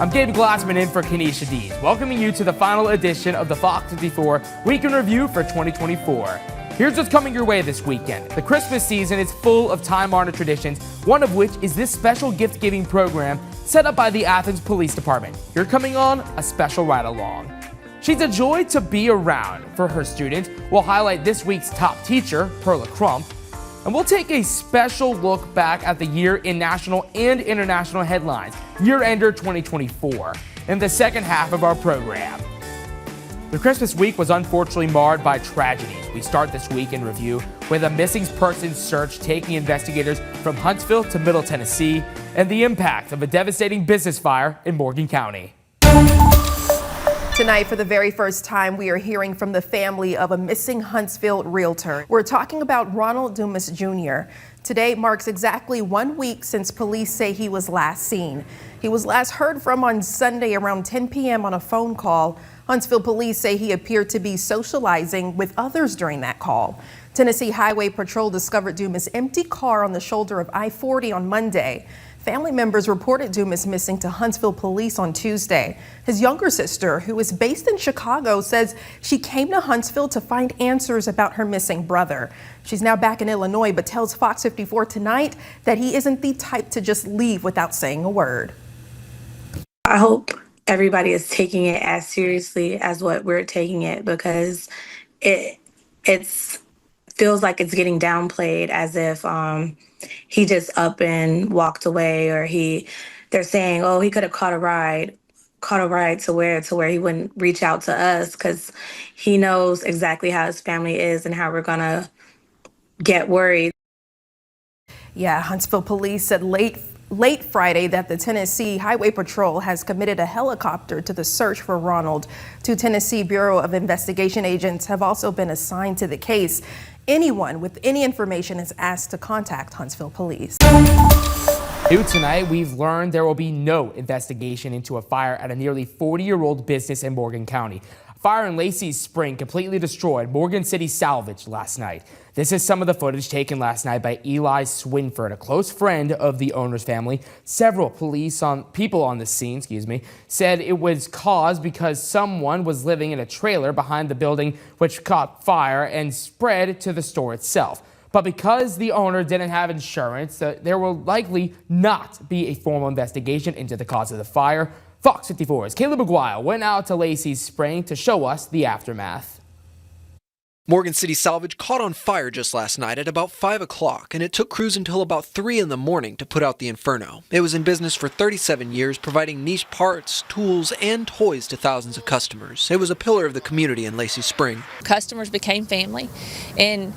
I'm Gabe Glassman in for Kenesha Dees, welcoming you to the final edition of the Fox 54 Week in Review for 2024. Here's what's coming your way this weekend. The Christmas season is full of time-honored traditions, one of which is this special gift-giving program set up by the Athens Police Department. You're coming on a special ride-along. She's a joy to be around for her students. We'll highlight this week's top teacher, Perla Crump, and we'll take a special look back at the year in national and international headlines, YearEnder 2024, in the second half of our program. The Christmas week was unfortunately marred by tragedies. We start this week in review with a missing persons search taking investigators from Huntsville to Middle Tennessee and the impact of a devastating business fire in Morgan County. Tonight, for the very first time, we are hearing from the family of a missing Huntsville realtor. We're talking about Ronald Dumas Jr. Today marks exactly 1 week since police say he was last seen. He was last heard from on Sunday around 10 p.m. on a phone call. Huntsville police say he appeared to be socializing with others during that call. Tennessee Highway Patrol discovered Dumas' empty car on the shoulder of I-40 on Monday. Family members reported Dumas missing to Huntsville police on Tuesday. His younger sister, who is based in Chicago, says she came to Huntsville to find answers about her missing brother. She's now back in Illinois, but tells Fox 54 tonight that he isn't the type to just leave without saying a word. I hope everybody is taking it as seriously as what we're taking it, because it's feels like it's getting downplayed as if he just up and walked away, or they're saying, oh, he could have caught a ride to where he wouldn't reach out to us, because he knows exactly how his family is and how we're gonna get worried. Yeah, Huntsville police said late Friday that the Tennessee Highway Patrol has committed a helicopter to the search for Ronald. 2 Tennessee Bureau of Investigation agents have also been assigned to the case. Anyone with any information is asked to contact Huntsville police. New tonight, we've learned there will be no investigation into a fire at a nearly 40-year-old business in Morgan County. A fire in Lacey's Spring completely destroyed Morgan City Salvage last night. This is some of the footage taken last night by Eli Swinford, a close friend of the owner's family. Several people on the scene, said it was caused because someone was living in a trailer behind the building, which caught fire and spread to the store itself. But because the owner didn't have insurance, there will likely not be a formal investigation into the cause of the fire. Fox 54's Caleb Aguayo went out to Lacey's Spring to show us the aftermath. Morgan City Salvage caught on fire just last night at about 5 o'clock, and it took crews until about 3 in the morning to put out the inferno. It was in business for 37 years, providing niche parts, tools, and toys to thousands of customers. It was a pillar of the community in Lacey Spring. Customers became family, and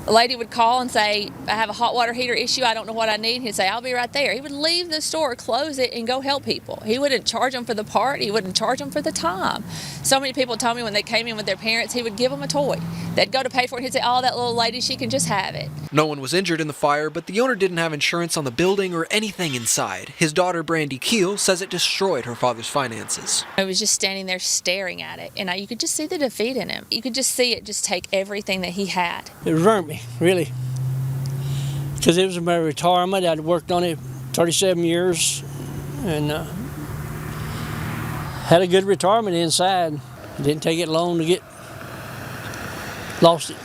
a lady would call and say, I have a hot water heater issue, I don't know what I need. He'd say, I'll be right there. He would leave the store, close it, and go help people. He wouldn't charge them for the part, he wouldn't charge them for the time. So many people told me when they came in with their parents, he would give them a toy. They'd go to pay for it, and he'd say, oh, that little lady, she can just have it. No one was injured in the fire, but the owner didn't have insurance on the building or anything inside. His daughter, Brandy Keel, says it destroyed her father's finances. I was just standing there staring at it, and you could just see the defeat in him. You could just see it just take everything that he had. It ruined me, really, because it was my retirement. I'd worked on it 37 years and had a good retirement inside. Didn't take it long to get lost it.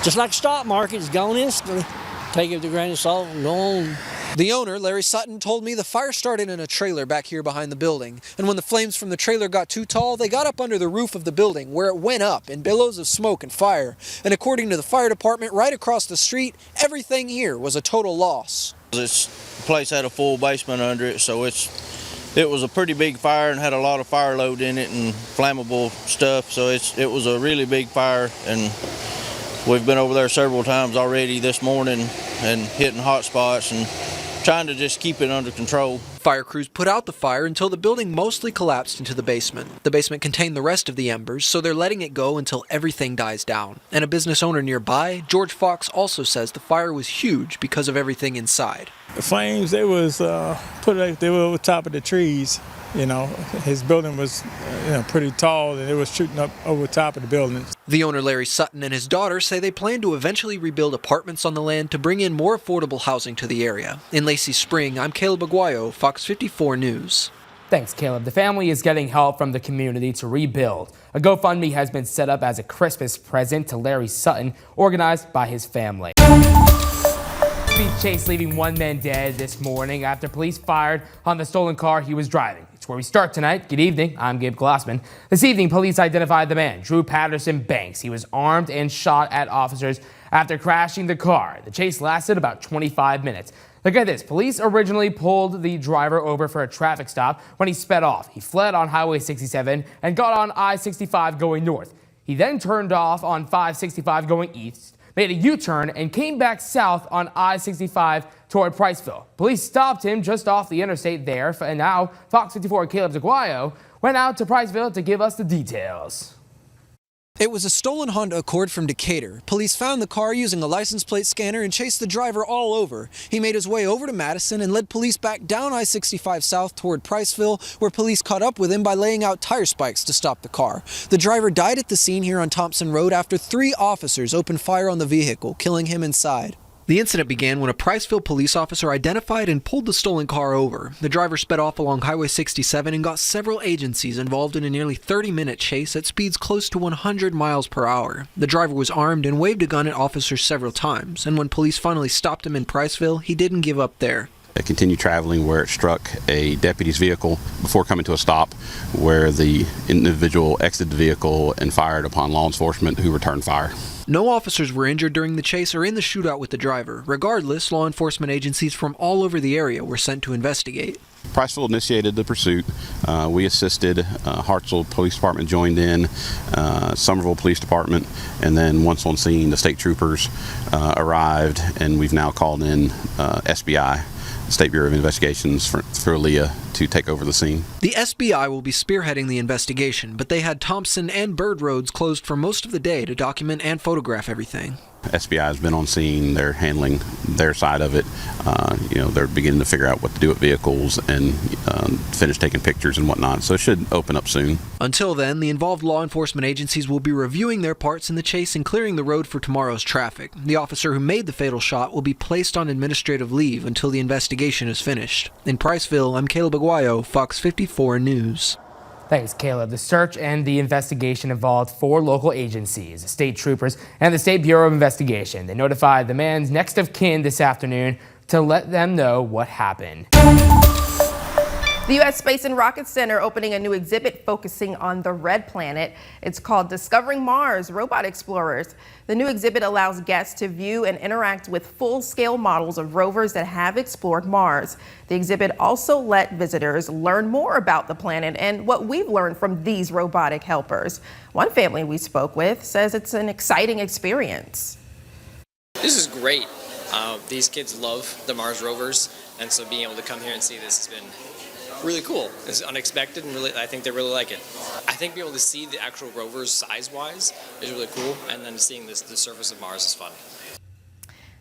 Just like the stock market, it's gone instantly. Take it with a grain of salt and go on. The owner, Larry Sutton, told me the fire started in a trailer back here behind the building, and when the flames from the trailer got too tall, they got up under the roof of the building, where it went up in billows of smoke and fire. And according to the fire department right across the street, everything here was a total loss. This place had a full basement under it, so it was a pretty big fire and had a lot of fire load in it and flammable stuff, so it was a really big fire, and we've been over there several times already this morning and hitting hot spots and trying to just keep it under control. Fire crews put out the fire until the building mostly collapsed into the basement. The basement contained the rest of the embers, so they're letting it go until everything dies down. And a business owner nearby, George Fox, also says the fire was huge because of everything inside. The flames, they were over top of the trees. You know, his building was pretty tall, and it was shooting up over top of the building. The owner, Larry Sutton, and his daughter say they plan to eventually rebuild apartments on the land to bring in more affordable housing to the area. In Lacey Spring, I'm Caleb Aguayo, Fox 54 News. Thanks, Caleb. The family is getting help from the community to rebuild. A GoFundMe has been set up as a Christmas present to Larry Sutton, organized by his family. Speed chase leaving one man dead this morning after police fired on the stolen car he was driving. It's where we start tonight. Good evening. I'm Gabe Glassman. This evening, police identified the man, Drew Patterson Banks. He was armed and shot at officers after crashing the car. The chase lasted about 25 minutes. Look at this. Police originally pulled the driver over for a traffic stop when he sped off. He fled on Highway 67 and got on I-65 going north. He then turned off on 565 going east, made a U-turn, and came back south on I-65 toward Priceville. Police stopped him just off the interstate there, and now Fox 54 Caleb Zaguayo went out to Priceville to give us the details. It was a stolen Honda Accord from Decatur. Police found the car using a license plate scanner and chased the driver all over. He made his way over to Madison and led police back down I-65 south toward Priceville, where police caught up with him by laying out tire spikes to stop the car. The driver died at the scene here on Thompson Road after 3 officers opened fire on the vehicle, killing him inside. The incident began when a Priceville police officer identified and pulled the stolen car over. The driver sped off along Highway 67 and got several agencies involved in a nearly 30-minute chase at speeds close to 100 miles per hour. The driver was armed and waved a gun at officers several times, and when police finally stopped him in Priceville, he didn't give up there. It continued traveling where it struck a deputy's vehicle before coming to a stop where the individual exited the vehicle and fired upon law enforcement, who returned fire. No officers were injured during the chase or in the shootout with the driver. Regardless, law enforcement agencies from all over the area were sent to investigate. Priceville initiated the pursuit. We assisted. Hartsville Police Department joined in, Somerville Police Department, and then once on scene, the state troopers arrived, and we've now called in SBI, State Bureau of Investigations, for Leah to take over the scene. The SBI will be spearheading the investigation, but they had Thompson and Bird roads closed for most of the day to document and photograph everything. SBI has been on scene. They're handling their side of it. They're beginning to figure out what to do with vehicles and finish taking pictures and whatnot. So it should open up soon. Until then, the involved law enforcement agencies will be reviewing their parts in the chase and clearing the road for tomorrow's traffic. The officer who made the fatal shot will be placed on administrative leave until the investigation is finished. In Priceville, I'm Caleb Aguayo, Fox 54 News. Thanks, Caleb. The search and the investigation involved 4 local agencies, state troopers, and the State Bureau of Investigation. They notified the man's next of kin this afternoon to let them know what happened. The U.S. Space and Rocket Center opening a new exhibit focusing on the red planet. It's called Discovering Mars, Robot Explorers. The new exhibit allows guests to view and interact with full-scale models of rovers that have explored Mars. The exhibit also let visitors learn more about the planet and what we've learned from these robotic helpers. One family we spoke with says it's an exciting experience. This is great. These kids love the Mars rovers, and so being able to come here and see this has been really cool. It's unexpected, and I think they really like it. I think being able to see the actual rovers size-wise is really cool, and then seeing the surface of Mars is fun.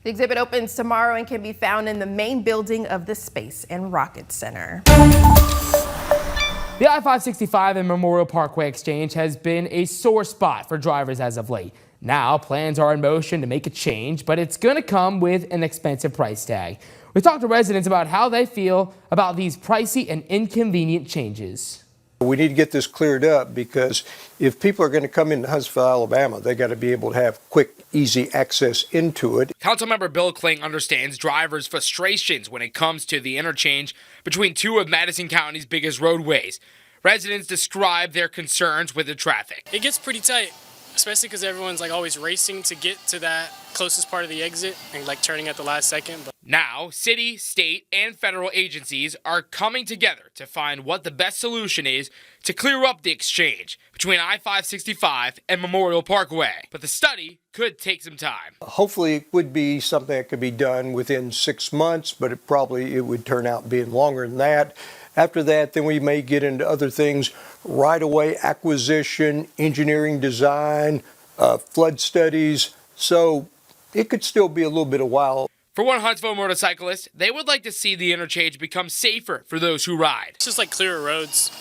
The exhibit opens tomorrow and can be found in the main building of the Space and Rocket Center. The I-565 and Memorial Parkway exchange has been a sore spot for drivers as of late. Now, plans are in motion to make a change, but it's going to come with an expensive price tag. We talked to residents about how they feel about these pricey and inconvenient changes. We need to get this cleared up because if people are going to come into Huntsville, Alabama, they got to be able to have quick, easy access into it. Councilmember Bill Kling understands drivers' frustrations when it comes to the interchange between 2 of Madison County's biggest roadways. Residents describe their concerns with the traffic. It gets pretty tight, especially because everyone's always racing to get to that closest part of the exit and turning at the last second. Now, city, state, and federal agencies are coming together to find what the best solution is to clear up the exchange between I-565 and Memorial Parkway. But the study could take some time. Hopefully it would be something that could be done within 6 months, but it would turn out being longer than that. After that, then we may get into other things, right-of-way acquisition, engineering design, flood studies. So it could still be a little bit of a while. For one Huntsville motorcyclist, they would like to see the interchange become safer for those who ride. It's just clearer roads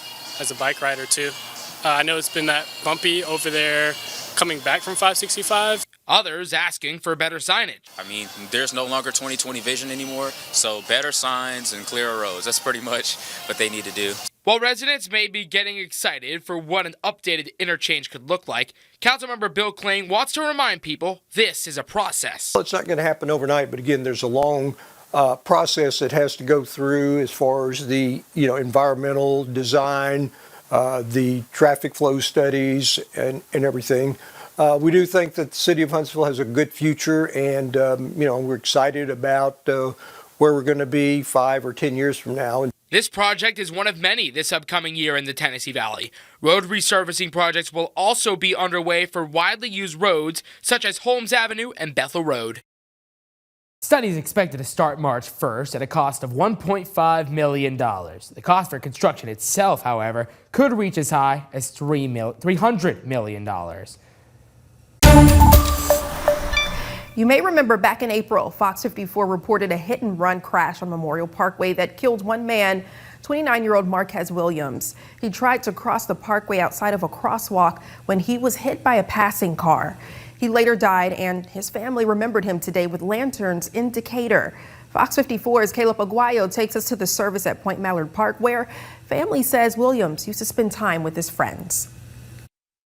as a bike rider too. I know it's been that bumpy over there coming back from 565. Others asking for better signage. I mean, there's no longer 20/20 vision anymore, so better signs and clearer roads. That's pretty much what they need to do. While residents may be getting excited for what an updated interchange could look like, Councilmember Bill Kling wants to remind people this is a process. Well, it's not going to happen overnight, but again, there's a long process that has to go through as far as the environmental design, the traffic flow studies, and everything. We do think that the city of Huntsville has a good future, and we're excited about where we're going to be 5 or 10 years from now. This project is one of many this upcoming year in the Tennessee Valley. Road resurfacing projects will also be underway for widely used roads such as Holmes Avenue and Bethel Road. Study is expected to start March 1st at a cost of $1.5 million. The cost for construction itself, however, could reach as high as $300 million. You may remember back in April, Fox 54 reported a hit-and-run crash on Memorial Parkway that killed one man, 29-year-old Marquez Williams. He tried to cross the parkway outside of a crosswalk when he was hit by a passing car. He later died, and his family remembered him today with lanterns in Decatur. Fox 54's Caleb Aguayo takes us to the service at Point Mallard Park, where family says Williams used to spend time with his friends.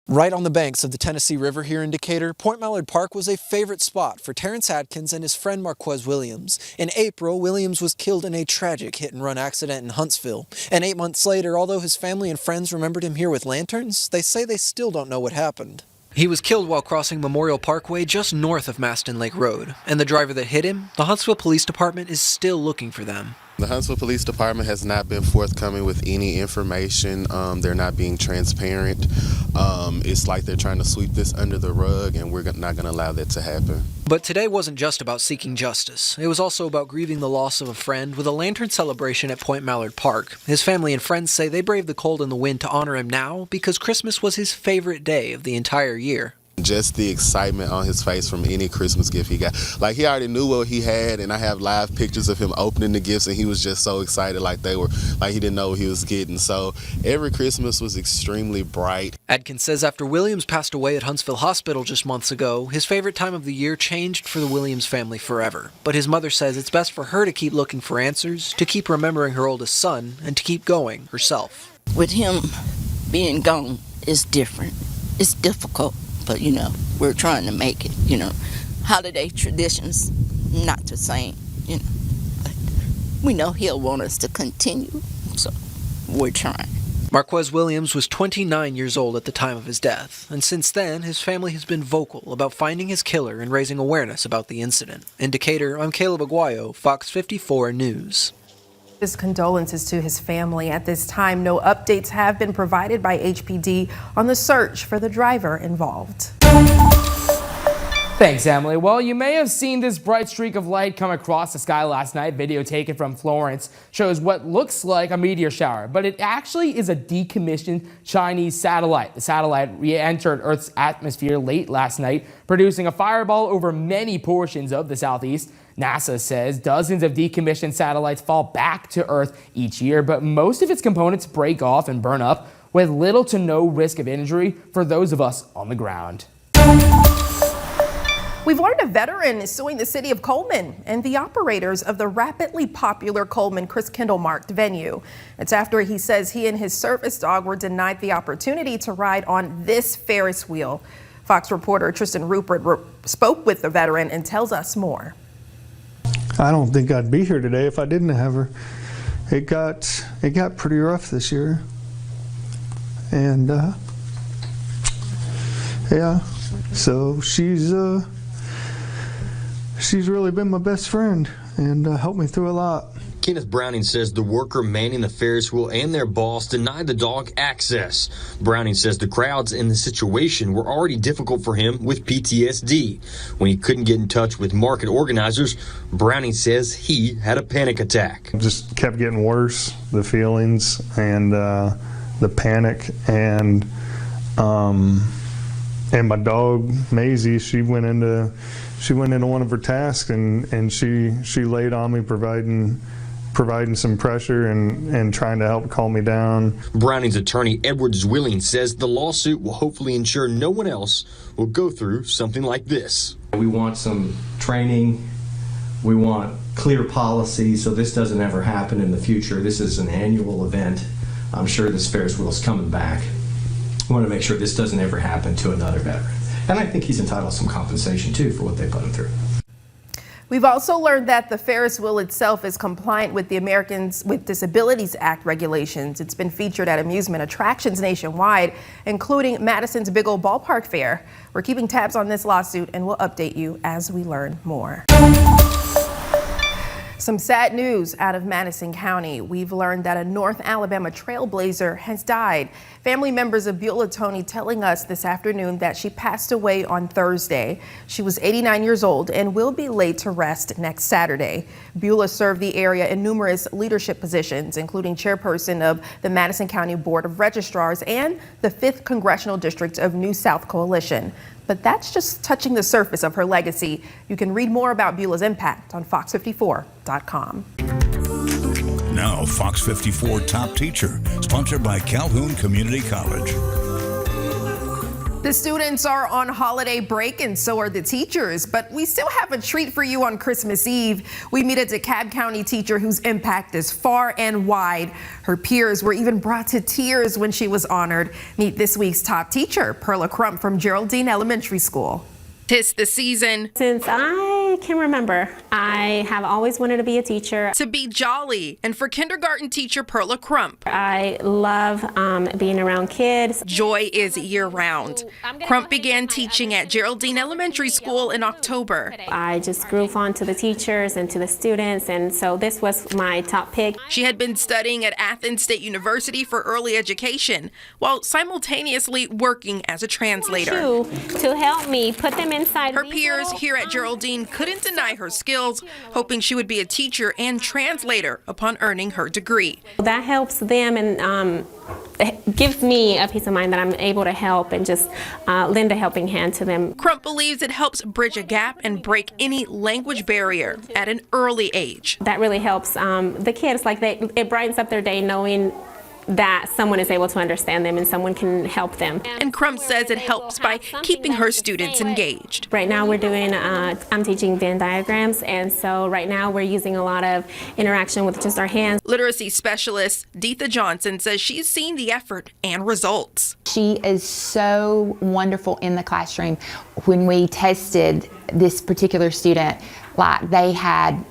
Right on the banks of the Tennessee River here in Decatur, Point Mallard Park was a favorite spot for Terrence Adkins and his friend Marquez Williams. In April, Williams was killed in a tragic hit-and-run accident in Huntsville. And 8 months later, although his family and friends remembered him here with lanterns, they say they still don't know what happened. He was killed while crossing Memorial Parkway just north of Maston Lake Road. And the driver that hit him, the Huntsville Police Department is still looking for them. The Huntsville Police Department has not been forthcoming with any information. They're not being transparent. It's like they're trying to sweep this under the rug, and we're not going to allow that to happen. But today wasn't just about seeking justice. It was also about grieving the loss of a friend with a lantern celebration at Point Mallard Park. His family and friends say they braved the cold and the wind to honor him now because Christmas was his favorite day of the entire year. Just the excitement on his face from any Christmas gift he got. Like, he already knew what he had, and I have live pictures of him opening the gifts, and he was just so excited, like he didn't know what he was getting. So every Christmas was extremely bright. Adkins says after Williams passed away at Huntsville Hospital just months ago, his favorite time of the year changed for the Williams family forever. But his mother says it's best for her to keep looking for answers, to keep remembering her oldest son, and to keep going herself. With him being gone, it's different. It's difficult. But, we're trying to make it, holiday traditions, not the same, but we know he'll want us to continue, so we're trying. Marquez Williams was 29 years old at the time of his death, and since then, his family has been vocal about finding his killer and raising awareness about the incident. In Decatur, I'm Caleb Aguayo, Fox 54 News. His condolences to his family. At this time, no updates have been provided by HPD on the search for the driver involved. Thanks, Emily. Well, you may have seen this bright streak of light come across the sky last night. Video taken from Florence shows what looks like a meteor shower, but it actually is a decommissioned Chinese satellite. The satellite re-entered Earth's atmosphere late last night, producing a fireball over many portions of the southeast. NASA says dozens of decommissioned satellites fall back to Earth each year, but most of its components break off and burn up with little to no risk of injury for those of us on the ground. We've learned a veteran is suing the city of Coleman and the operators of the rapidly popular Coleman Chris Kendall marked venue. It's after he says he and his service dog were denied the opportunity to ride on this Ferris wheel. Fox reporter Tristan Rupert spoke with the veteran and tells us more. I don't think I'd be here today if I didn't have her. It got pretty rough this year, and yeah. So she's really been my best friend and helped me through a lot. Kenneth Browning says the worker manning the Ferris wheel and their boss denied the dog access. Browning says the crowds in the situation were already difficult for him with PTSD. When he couldn't get in touch with market organizers, Browning says he had a panic attack. Just kept getting worse, the feelings and the panic, and my dog Maisie, she went into one of her tasks and she laid on me, providing some pressure and trying to help calm me down. Browning's attorney Edward Zwilling says the lawsuit will hopefully ensure no one else will go through something like this. We want some training. We want clear policy so this doesn't ever happen in the future. This is an annual event. I'm sure this Ferris wheel is coming back. We want to make sure this doesn't ever happen to another veteran. And I think he's entitled to some compensation too for what they put him through. We've also learned that the Ferris wheel itself is compliant with the Americans with Disabilities Act regulations. It's been featured at amusement attractions nationwide, including Madison's Big Old Ballpark Fair. We're keeping tabs on this lawsuit and we'll update you as we learn more. Some sad news out of Madison County. We've learned that a North Alabama trailblazer has died. Family members of Beulah Tony telling us this afternoon that she passed away on Thursday. She was 89 years old and will be laid to rest next Saturday. Beulah served the area in numerous leadership positions, including chairperson of the Madison County Board of Registrars and the 5th Congressional District of New South Coalition. But that's just touching the surface of her legacy. You can read more about Beulah's impact on fox54.com. Now, Fox 54 Top Teacher, sponsored by Calhoun Community College. The students are on holiday break and so are the teachers, but we still have a treat for you on Christmas Eve. We meet a DeKalb County teacher whose impact is far and wide. Her peers were even brought to tears when she was honored. Meet this week's top teacher, Perla Crump from Geraldine Elementary School. 'Tis the season. Since I can remember, I have always wanted to be a teacher. To be jolly, and for kindergarten teacher Perla Crump. I love being around kids. Joy is year-round. Crump began teaching at Geraldine Elementary School in October. I just grew fond to the teachers and to the students, and so this was my top pick. She had been studying at Athens State University for early education, while simultaneously working as a translator. To help me put them inside. Her peers here at Geraldine couldn't deny her skills, hoping she would be a teacher and translator upon earning her degree. That helps them and it gives me a peace of mind that I'm able to help and just lend a helping hand to them. Crump believes it helps bridge a gap and break any language barrier at an early age. That really helps the kids. Like it brightens up their day knowing that someone is able to understand them and someone can help them. And Crump says it helps by keeping her students engaged. Right now we're doing, I'm teaching Venn diagrams, and so right now we're using a lot of interaction with just our hands. Literacy specialist Deetha Johnson says she's seen the effort and results. She is so wonderful in the classroom. When we tested this particular student, like they had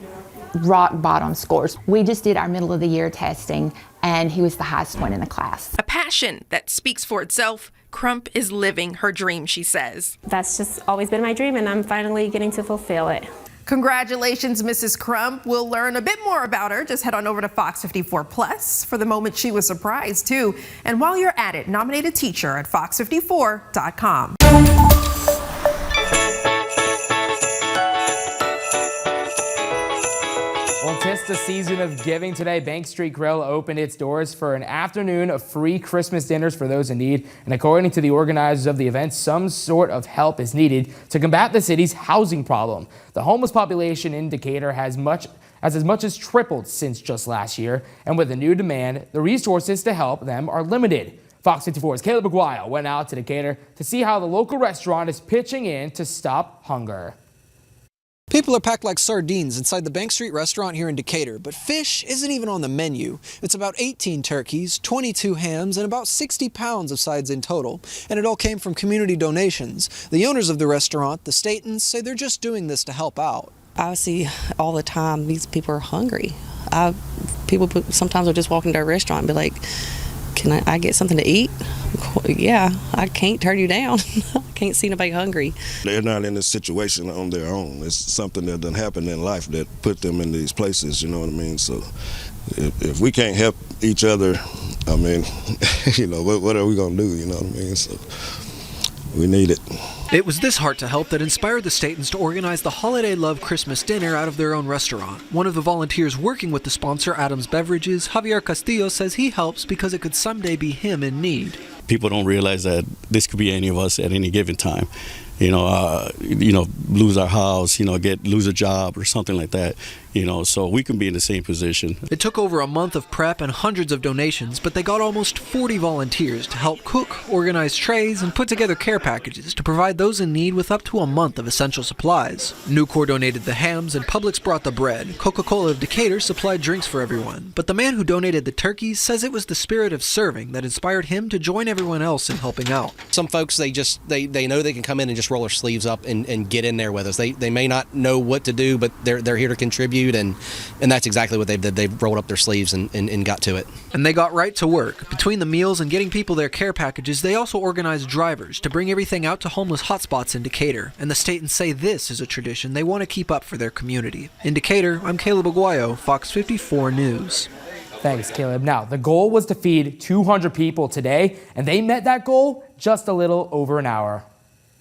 rock bottom scores. We just did our middle of the year testing and he was the highest one in the class. A passion that speaks for itself. Crump is living her dream, she says. That's just always been my dream and I'm finally getting to fulfill it. Congratulations, Mrs. Crump. We'll learn a bit more about her. Just head on over to Fox 54 Plus for the moment she was surprised too. And while you're at it, nominate a teacher at fox54.com. Well, 'tis the season of giving today. Bank Street Grill opened its doors for an afternoon of free Christmas dinners for those in need. And according to the organizers of the event, some sort of help is needed to combat the city's housing problem. The homeless population in Decatur has as much as tripled since just last year. And with the new demand, the resources to help them are limited. Fox 54's Caleb Aguayo went out to Decatur to see how the local restaurant is pitching in to stop hunger. People are packed like sardines inside the Bank Street restaurant here in Decatur, but fish isn't even on the menu. It's about 18 turkeys, 22 hams, and about 60 pounds of sides in total. And it all came from community donations. The owners of the restaurant, the Statons, say they're just doing this to help out. I see all the time these people are hungry. People sometimes will just walk into our restaurant and be like, can I get something to eat? Yeah, I can't turn you down. I can't see nobody hungry. They're not in this situation on their own. It's something that done happened in life that put them in these places, you know what I mean? So if we can't help each other, I mean, you know, what are we going to do, you know what I mean? So we need it. It was this heart to help that inspired the Statons to organize the Holiday Love Christmas dinner out of their own restaurant. One of the volunteers working with the sponsor, Adams Beverages, Javier Castillo, says he helps because it could someday be him in need. People don't realize that this could be any of us at any given time. Lose our house, lose a job or something like that. so we can be in the same position. It took over a month of prep and hundreds of donations, but they got almost 40 volunteers to help cook, organize trays, and put together care packages to provide those in need with up to a month of essential supplies. Nucor donated the hams and Publix brought the bread. Coca-Cola of Decatur supplied drinks for everyone. But the man who donated the turkeys says it was the spirit of serving that inspired him to join everyone else in helping out. Some folks, they know they can come in and just roll their sleeves up and get in there with us. They may not know what to do, but they're here to contribute, and that's exactly what they've did. They've rolled up their sleeves and got to it. And they got right to work. Between the meals and getting people their care packages, they also organized drivers to bring everything out to homeless hotspots in Decatur. And the Statons say this is a tradition they want to keep up for their community. In Decatur, I'm Caleb Aguayo, Fox 54 News. Thanks, Caleb. Now, the goal was to feed 200 people today, and they met that goal just a little over an hour.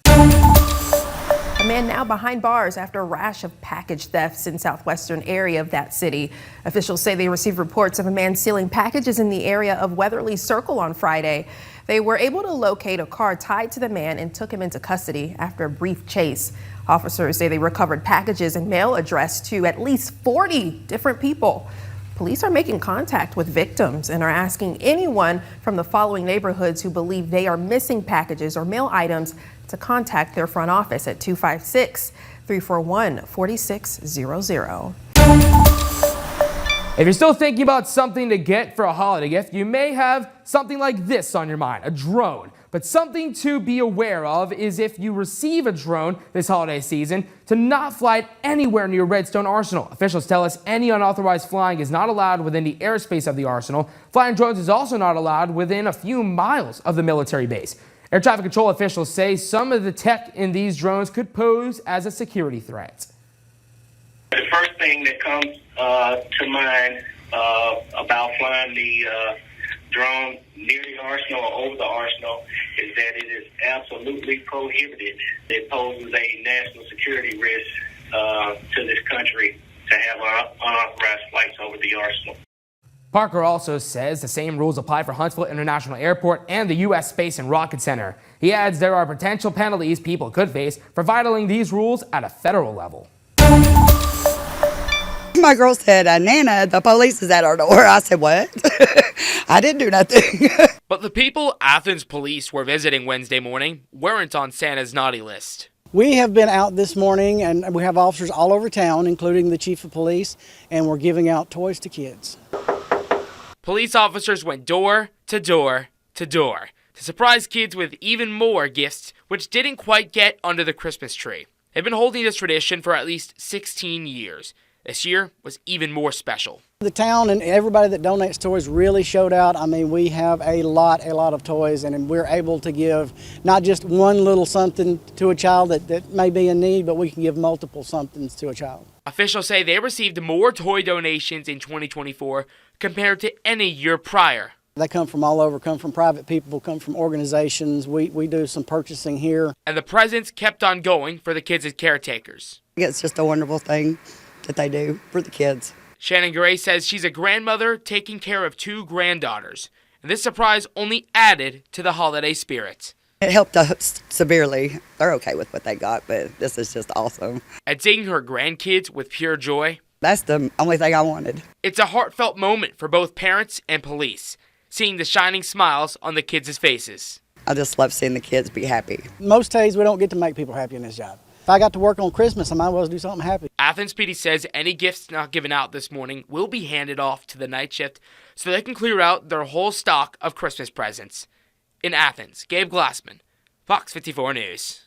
A man now behind bars after a rash of package thefts in southwestern area of that city. Officials say they received reports of a man stealing packages in the area of Weatherly Circle on Friday. They were able to locate a car tied to the man and took him into custody after a brief chase. Officers say they recovered packages and mail addressed to at least 40 different people. Police are making contact with victims and are asking anyone from the following neighborhoods who believe they are missing packages or mail items to contact their front office at 256-341-4600. If you're still thinking about something to get for a holiday gift, you may have something like this on your mind, a drone. But something to be aware of is if you receive a drone this holiday season, to not fly it anywhere near Redstone Arsenal. Officials tell us any unauthorized flying is not allowed within the airspace of the arsenal. Flying drones is also not allowed within a few miles of the military base. Air traffic control officials say some of the tech in these drones could pose as a security threat. The first thing that comes to mind about flying the drone near the arsenal or over the arsenal is that it is absolutely prohibited. It poses a national security risk to this country to have unauthorized flights over the arsenal. Parker also says the same rules apply for Huntsville International Airport and the U.S. Space and Rocket Center. He adds there are potential penalties people could face for violating these rules at a federal level. My girl said, Nana, the police is at our door. I said, what? I didn't do nothing. But the people Athens police were visiting Wednesday morning weren't on Santa's naughty list. We have been out this morning, and we have officers all over town, including the chief of police, and we're giving out toys to kids. Police officers went door to door to door to surprise kids with even more gifts, which didn't quite get under the Christmas tree. They've been holding this tradition for at least 16 years. This year was even more special. The town and everybody that donates toys really showed out. I mean, we have a lot of toys, and we're able to give not just one little something to a child that may be in need, but we can give multiple somethings to a child. Officials say they received more toy donations in 2024 compared to any year prior. They come from all over, come from private people, come from organizations. We do some purchasing here. And the presents kept on going for the kids as caretakers. It's just a wonderful thing that they do for the kids. Shannon Gray says she's a grandmother taking care of 2 granddaughters. And this surprise only added to the holiday spirit. It helped us severely. They're okay with what they got, but this is just awesome. And seeing her grandkids with pure joy. That's the only thing I wanted. It's a heartfelt moment for both parents and police, seeing the shining smiles on the kids' faces. I just love seeing the kids be happy. Most days we don't get to make people happy in this job. If I got to work on Christmas, I might as well do something happy. Athens PD says any gifts not given out this morning will be handed off to the night shift so they can clear out their whole stock of Christmas presents. In Athens, Gabe Glassman, Fox 54 News.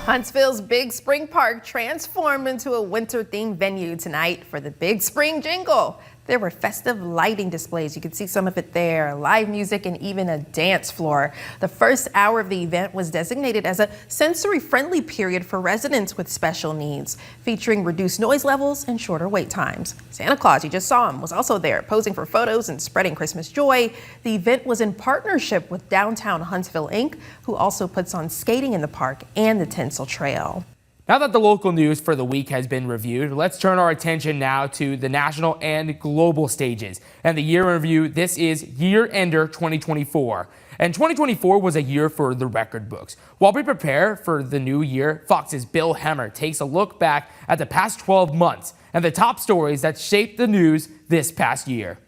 Huntsville's Big Spring Park transformed into a winter-themed venue tonight for the Big Spring Jingle. There were festive lighting displays. You can see some of it there, live music, and even a dance floor. The first hour of the event was designated as a sensory-friendly period for residents with special needs, featuring reduced noise levels and shorter wait times. Santa Claus, you just saw him, was also there, posing for photos and spreading Christmas joy. The event was in partnership with Downtown Huntsville, Inc., who also puts on skating in the park and the Tinsel Trail. Now that the local news for the week has been reviewed, let's turn our attention now to the national and global stages. And the year in review, this is YearEnder 2024. And 2024 was a year for the record books. While we prepare for the new year, Fox's Bill Hemmer takes a look back at the past 12 months and the top stories that shaped the news this past year.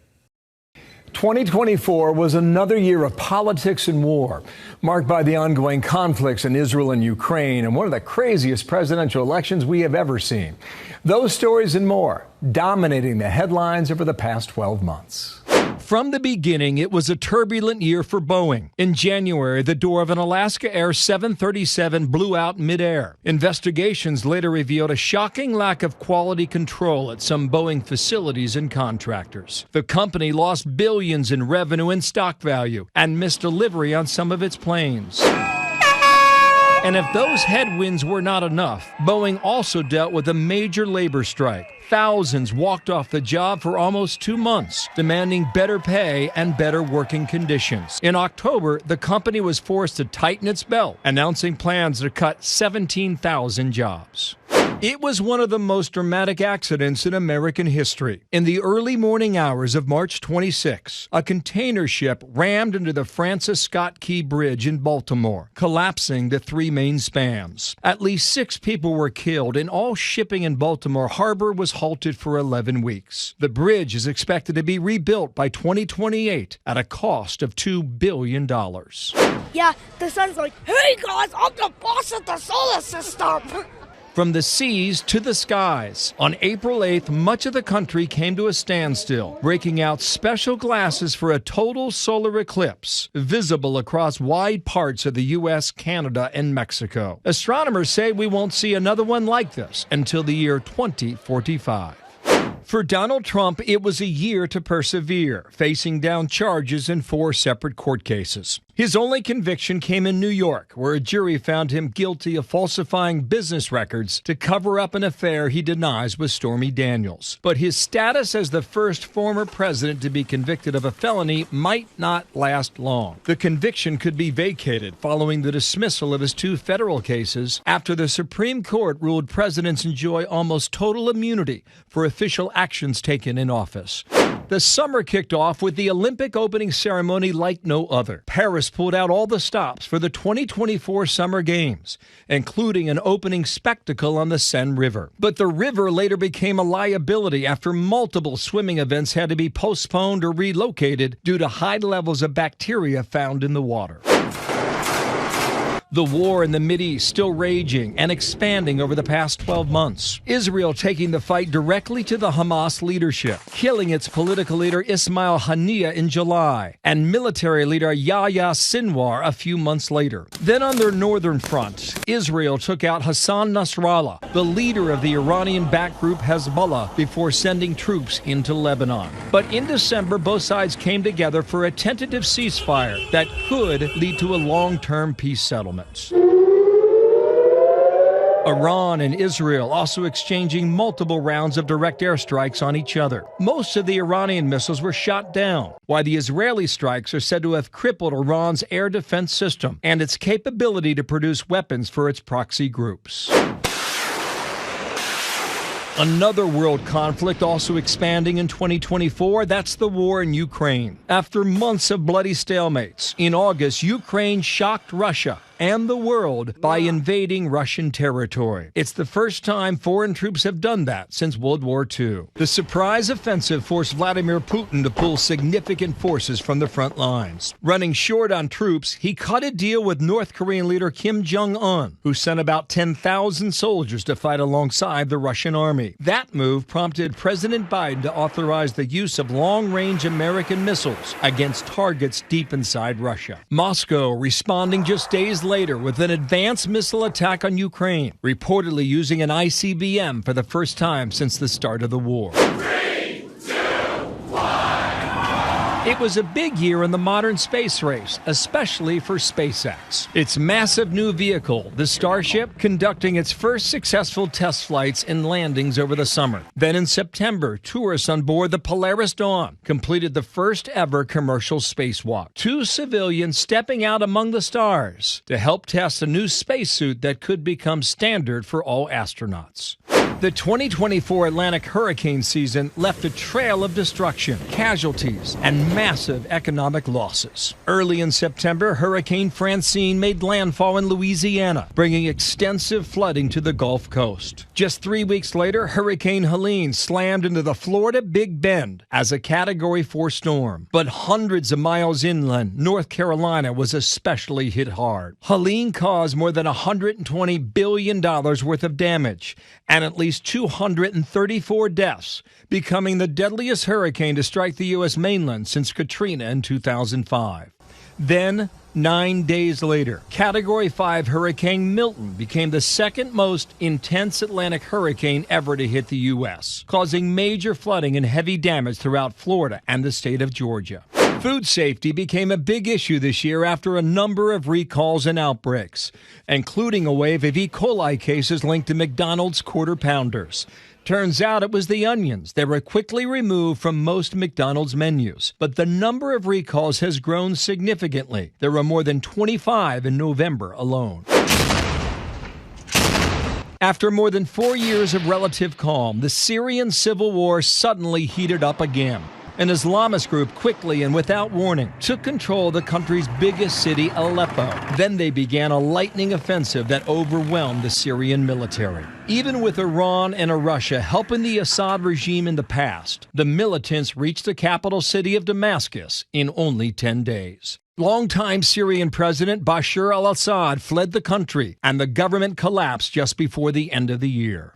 2024 was another year of politics and war, marked by the ongoing conflicts in Israel and Ukraine, and one of the craziest presidential elections we have ever seen. Those stories and more dominating the headlines over the past 12 months. From the beginning, it was a turbulent year for Boeing. In January, the door of an Alaska Air 737 blew out midair. Investigations later revealed a shocking lack of quality control at some Boeing facilities and contractors. The company lost billions in revenue and stock value and missed delivery on some of its planes. And if those headwinds were not enough, Boeing also dealt with a major labor strike. Thousands walked off the job for almost 2 months, demanding better pay and better working conditions. In October, the company was forced to tighten its belt, announcing plans to cut 17,000 jobs. It was one of the most dramatic accidents in American history. In the early morning hours of March 26, a container ship rammed into the Francis Scott Key Bridge in Baltimore, collapsing the 3 main spans. At least 6 people were killed, and all shipping in Baltimore Harbor was halted for 11 weeks. The bridge is expected to be rebuilt by 2028 at a cost of $2 billion. Yeah, the sun's like, hey guys, I'm the boss of the solar system. From the seas to the skies, on April 8th, much of the country came to a standstill, breaking out special glasses for a total solar eclipse, visible across wide parts of the U.S., Canada, and Mexico. Astronomers say we won't see another one like this until the year 2045. For Donald Trump, it was a year to persevere, facing down charges in 4 separate court cases. His only conviction came in New York, where a jury found him guilty of falsifying business records to cover up an affair he denies with Stormy Daniels. But his status as the first former president to be convicted of a felony might not last long. The conviction could be vacated following the dismissal of his 2 federal cases after the Supreme Court ruled presidents enjoy almost total immunity for official actions taken in office. The summer kicked off with the Olympic opening ceremony like no other. Paris pulled out all the stops for the 2024 Summer Games, including an opening spectacle on the Seine River. But the river later became a liability after multiple swimming events had to be postponed or relocated due to high levels of bacteria found in the water. The war in the Mideast still raging and expanding over the past 12 months. Israel taking the fight directly to the Hamas leadership, killing its political leader Ismail Haniyeh in July, and military leader Yahya Sinwar a few months later. Then on their northern front, Israel took out Hassan Nasrallah, the leader of the Iranian-backed group Hezbollah, before sending troops into Lebanon. But in December, both sides came together for a tentative ceasefire that could lead to a long-term peace settlement. Iran and Israel also exchanging multiple rounds of direct airstrikes on each other. Most of the Iranian missiles were shot down, while the Israeli strikes are said to have crippled Iran's air defense system and its capability to produce weapons for its proxy groups. Another world conflict also expanding in 2024, that's the war in Ukraine. After months of bloody stalemates, in August, Ukraine shocked Russia and the world by invading Russian territory. It's the first time foreign troops have done that since World War II. The surprise offensive forced Vladimir Putin to pull significant forces from the front lines. Running short on troops, he cut a deal with North Korean leader Kim Jong-un, who sent about 10,000 soldiers to fight alongside the Russian army. That move prompted President Biden to authorize the use of long-range American missiles against targets deep inside Russia. Moscow responding just days later with an advanced missile attack on Ukraine, reportedly using an ICBM for the first time since the start of the war. 3, 2, 1. It was a big year in the modern space race, especially for SpaceX. Its massive new vehicle, the Starship, conducting its first successful test flights and landings over the summer. Then in September, tourists on board the Polaris Dawn completed the first ever commercial spacewalk. 2 civilians stepping out among the stars to help test a new spacesuit that could become standard for all astronauts. The 2024 Atlantic hurricane season left a trail of destruction, casualties, and massive economic losses. Early in September, Hurricane Francine made landfall in Louisiana, bringing extensive flooding to the Gulf Coast. Just 3 weeks later, Hurricane Helene slammed into the Florida Big Bend as a Category 4 storm. But hundreds of miles inland, North Carolina was especially hit hard. Helene caused more than $120 billion worth of damage and at least 234 deaths, becoming the deadliest hurricane to strike the U.S. mainland since Katrina in 2005. Then, 9 days later, Category 5 Hurricane Milton became the second most intense Atlantic hurricane ever to hit the U.S., causing major flooding and heavy damage throughout Florida and the state of Georgia. Food safety became a big issue this year after a number of recalls and outbreaks, including a wave of E. coli cases linked to McDonald's Quarter Pounders. Turns out it was the onions that were quickly removed from most McDonald's menus. But the number of recalls has grown significantly. There were more than 25 in November alone. After more than 4 years of relative calm, the Syrian civil war suddenly heated up again. An Islamist group quickly and without warning took control of the country's biggest city, Aleppo. Then they began a lightning offensive that overwhelmed the Syrian military. Even with Iran and Russia helping the Assad regime in the past, the militants reached the capital city of Damascus in only 10 days. Longtime Syrian President Bashar al-Assad fled the country, and the government collapsed just before the end of the year.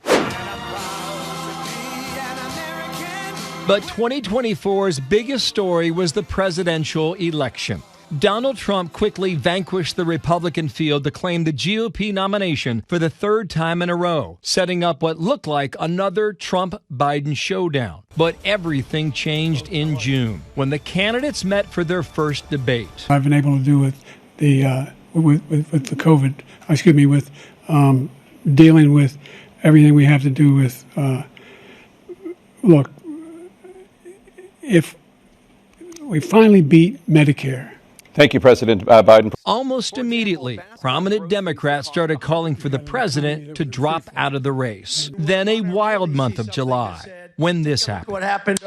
But 2024's biggest story was the presidential election. Donald Trump quickly vanquished the Republican field to claim the GOP nomination for the third time in a row, setting up what looked like another Trump-Biden showdown. But everything changed in June, when the candidates met for their first debate. I've been able to do with the with the COVID, with dealing with everything we have to do with. Look, if we finally beat Medicare. Thank you, President Biden. Almost immediately, prominent Democrats started calling for the president to drop out of the race. Then a wild month of July, when this happened. What happened?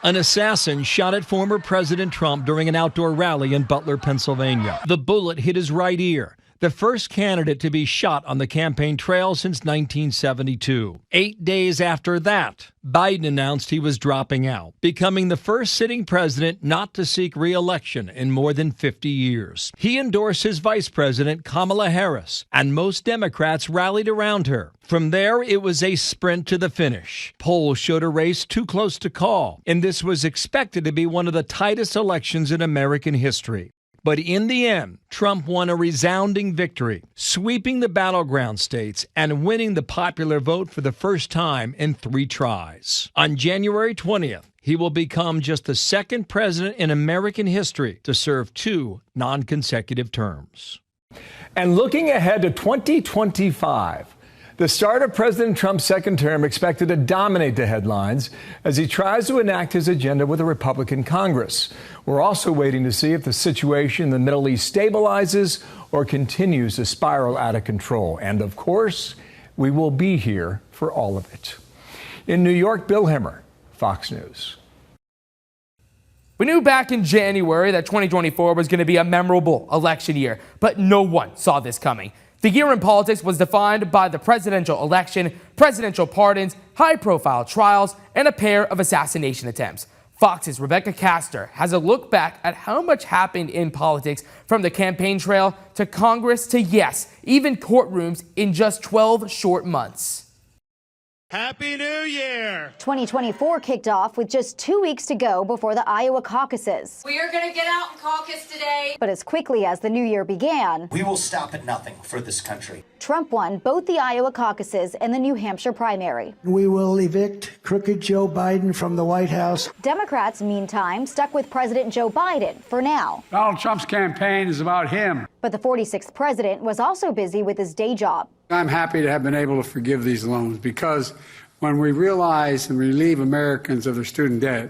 An assassin shot at former President Trump during an outdoor rally in Butler, Pennsylvania. The bullet hit his right ear. The first candidate to be shot on the campaign trail since 1972. 8 days after that, Biden announced he was dropping out, becoming the first sitting president not to seek re-election in more than 50 years. He endorsed his vice president, Kamala Harris, and most Democrats rallied around her. From there, it was a sprint to the finish. Polls showed a race too close to call, and this was expected to be one of the tightest elections in American history. But in the end, Trump won a resounding victory, sweeping the battleground states and winning the popular vote for the first time in 3 tries. On January 20th, he will become just the second president in American history to serve 2 non-consecutive terms. And looking ahead to 2025, the start of President Trump's second term expected to dominate the headlines as he tries to enact his agenda with a Republican Congress. We're also waiting to see if the situation in the Middle East stabilizes or continues to spiral out of control. And of course, we will be here for all of it. In New York, Bill Hemmer, Fox News. We knew back in January that 2024 was going to be a memorable election year, but no one saw this coming. The year in politics was defined by the presidential election, presidential pardons, high-profile trials, and a pair of assassination attempts. Fox's Rebecca Castor has a look back at how much happened in politics, from the campaign trail to Congress to, yes, even courtrooms in just 12 short months. Happy New Year! 2024 kicked off with just 2 weeks to go before the Iowa caucuses. We are going to get out and caucus today. But as quickly as the new year began, we will stop at nothing for this country. Trump won both the Iowa caucuses and the New Hampshire primary. We will evict crooked Joe Biden from the White House. Democrats, meantime, stuck with President Joe Biden for now. Donald Trump's campaign is about him. But the 46th president was also busy with his day job. I'm happy to have been able to forgive these loans because when we realize and relieve Americans of their student debt,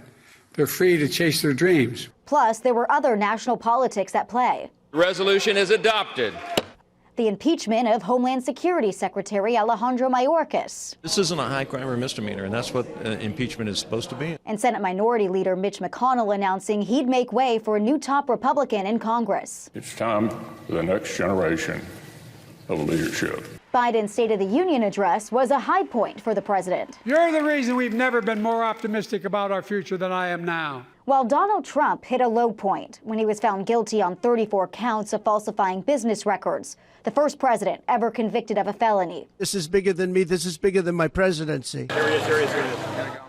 they're free to chase their dreams. Plus, there were other national politics at play. The resolution is adopted. The impeachment of Homeland Security Secretary Alejandro Mayorkas. This isn't a high crime or misdemeanor, and that's what impeachment is supposed to be. And Senate Minority Leader Mitch McConnell announcing he'd make way for a new top Republican in Congress. It's time for the next generation of leadership. Biden's State of the Union address was a high point for the president. You're the reason we've never been more optimistic about our future than I am now. While Donald Trump hit a low point when he was found guilty on 34 counts of falsifying business records, the first president ever convicted of a felony. This is bigger than me. This is bigger than my presidency. Here he is.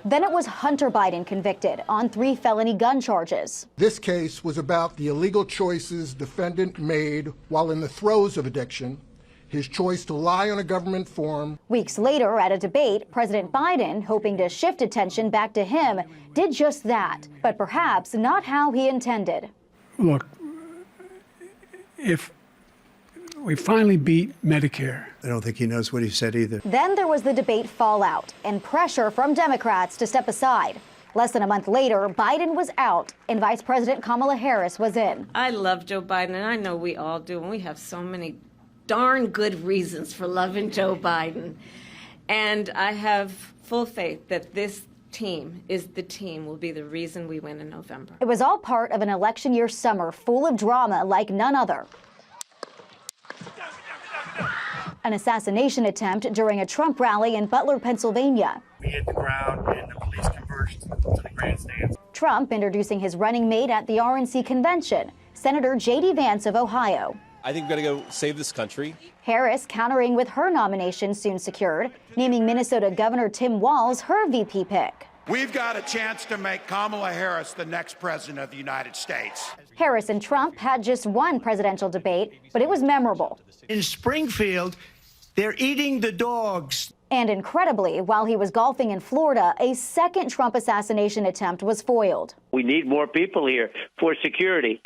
Then it was Hunter Biden convicted on 3 felony gun charges. This case was about the illegal choices defendant made while in the throes of addiction, his choice to lie on a government form. Weeks later, at a debate, President Biden, hoping to shift attention back to him, did just that, but perhaps not how he intended. Look, if we finally beat Medicare. I don't think he knows what he said either. Then there was the debate fallout and pressure from Democrats to step aside. Less than a month later, Biden was out and Vice President Kamala Harris was in. I love Joe Biden, and I know we all do, and we have so many darn good reasons for loving Joe Biden. And I have full faith that this team will be the reason we win in November. It was all part of an election year summer full of drama like none other. An assassination attempt during a Trump rally in Butler, Pennsylvania. We hit the ground and the police converged to the grandstands. Trump introducing his running mate at the RNC convention, Senator J.D. Vance of Ohio. I think we've got to go save this country. Harris countering with her nomination soon secured, naming Minnesota Governor Tim Walz her VP pick. We've got a chance to make Kamala Harris the next president of the United States. Harris and Trump had just one presidential debate, but it was memorable. In Springfield, they're eating the dogs. And incredibly, while he was golfing in Florida, a second Trump assassination attempt was foiled. We need more people here for security,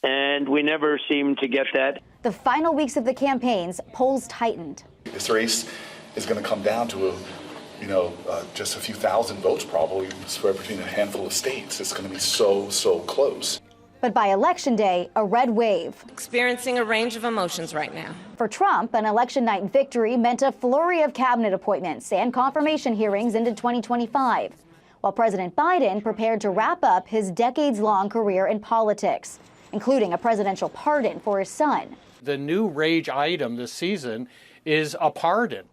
and we never seem to get that. The final weeks of the campaigns, polls tightened. This race is going to come down to just a few thousand votes, probably spread between a handful of states. It's going to be so close. But by Election Day, a red wave. Experiencing a range of emotions right now. For Trump, an election night victory meant a flurry of cabinet appointments and confirmation hearings into 2025, while President Biden prepared to wrap up his decades-long career in politics, including a presidential pardon for his son. The new rage item this season is a pardon.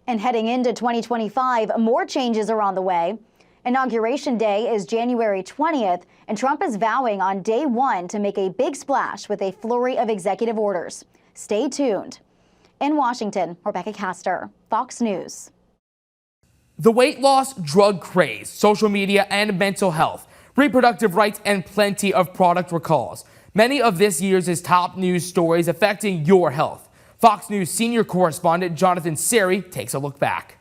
And heading into 2025, more changes are on the way. Inauguration Day is January 20th, and Trump is vowing on day one to make a big splash with a flurry of executive orders. Stay tuned. In Washington, Rebecca Castor, Fox News. The weight loss, drug craze, social media and mental health, reproductive rights, and plenty of product recalls. Many of this year's top news stories affecting your health. Fox News senior correspondent Jonathan Seri takes a look back.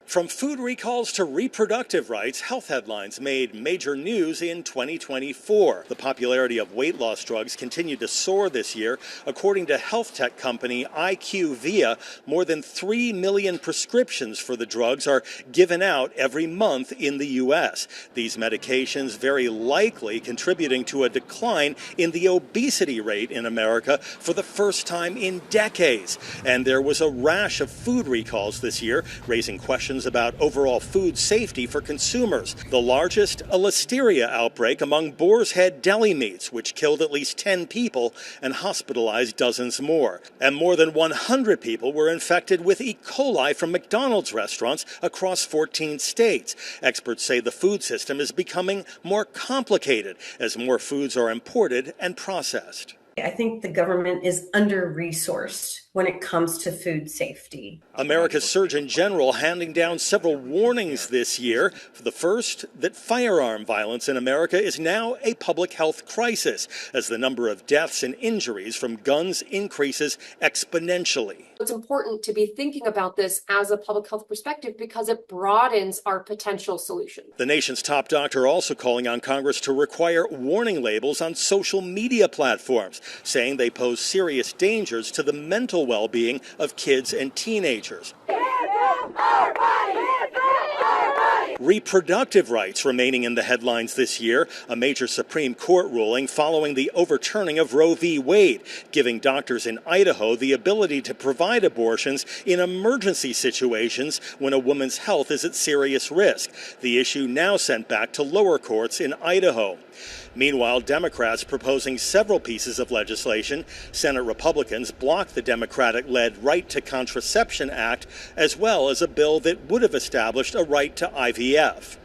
From food recalls to reproductive rights, health headlines made major news in 2024. The popularity of weight loss drugs continued to soar this year. According to health tech company IQVIA, more than 3 million prescriptions for the drugs are given out every month in the U.S. These medications very likely contributing to a decline in the obesity rate in America for the first time in decades. And there was a rash of food recalls this year, raising questions about overall food safety for consumers. The largest, a listeria outbreak among Boar's Head deli meats, which killed at least 10 people and hospitalized dozens more. And more than 100 people were infected with E. coli from McDonald's restaurants across 14 states. Experts say the food system is becoming more complicated as more foods are imported and processed. I think the government is under-resourced when it comes to food safety. America's Surgeon General handing down several warnings this year. The first, that firearm violence in America is now a public health crisis as the number of deaths and injuries from guns increases exponentially. It's important to be thinking about this as a public health perspective because it broadens our potential solutions. The nation's top doctor also calling on Congress to require warning labels on social media platforms, saying they pose serious dangers to the mental well-being of kids and teenagers. Reproductive rights remaining in the headlines this year, a major Supreme Court ruling following the overturning of Roe v. Wade, giving doctors in Idaho the ability to provide abortions in emergency situations when a woman's health is at serious risk. The issue now sent back to lower courts in Idaho. Meanwhile, Democrats proposing several pieces of legislation. Senate Republicans blocked the Democratic-led Right to Contraception Act, as well as a bill that would have established a right to IVF.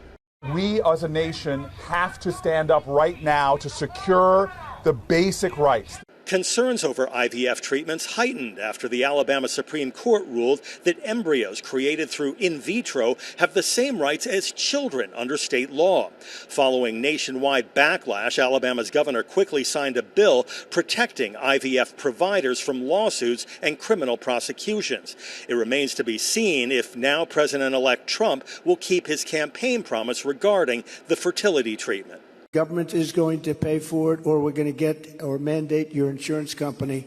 We as a nation have to stand up right now to secure the basic rights. Concerns over IVF treatments heightened after the Alabama Supreme Court ruled that embryos created through in vitro have the same rights as children under state law. Following nationwide backlash, Alabama's governor quickly signed a bill protecting IVF providers from lawsuits and criminal prosecutions. It remains to be seen if now President-elect Trump will keep his campaign promise regarding the fertility treatment. Government is going to pay for it, or we're going to get or mandate your insurance company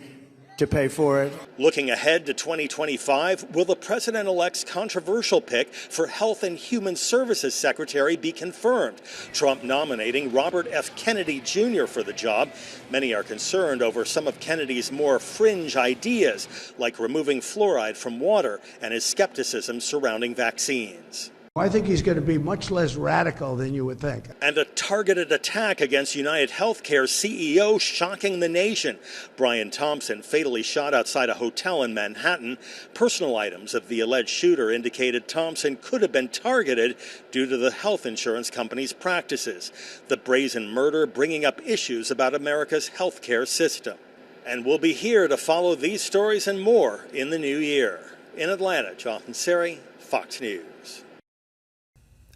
to pay for it. Looking ahead to 2025, will the president-elect's controversial pick for Health and Human Services Secretary be confirmed? Trump nominating Robert F. Kennedy Jr. for the job. Many are concerned over some of Kennedy's more fringe ideas, like removing fluoride from water and his skepticism surrounding vaccines. I think he's going to be much less radical than you would think. And a targeted attack against United Healthcare's CEO shocking the nation. Brian Thompson fatally shot outside a hotel in Manhattan. Personal items of the alleged shooter indicated Thompson could have been targeted due to the health insurance company's practices. The brazen murder bringing up issues about America's healthcare system. And we'll be here to follow these stories and more in the new year. In Atlanta, Jonathan Seri, Fox News.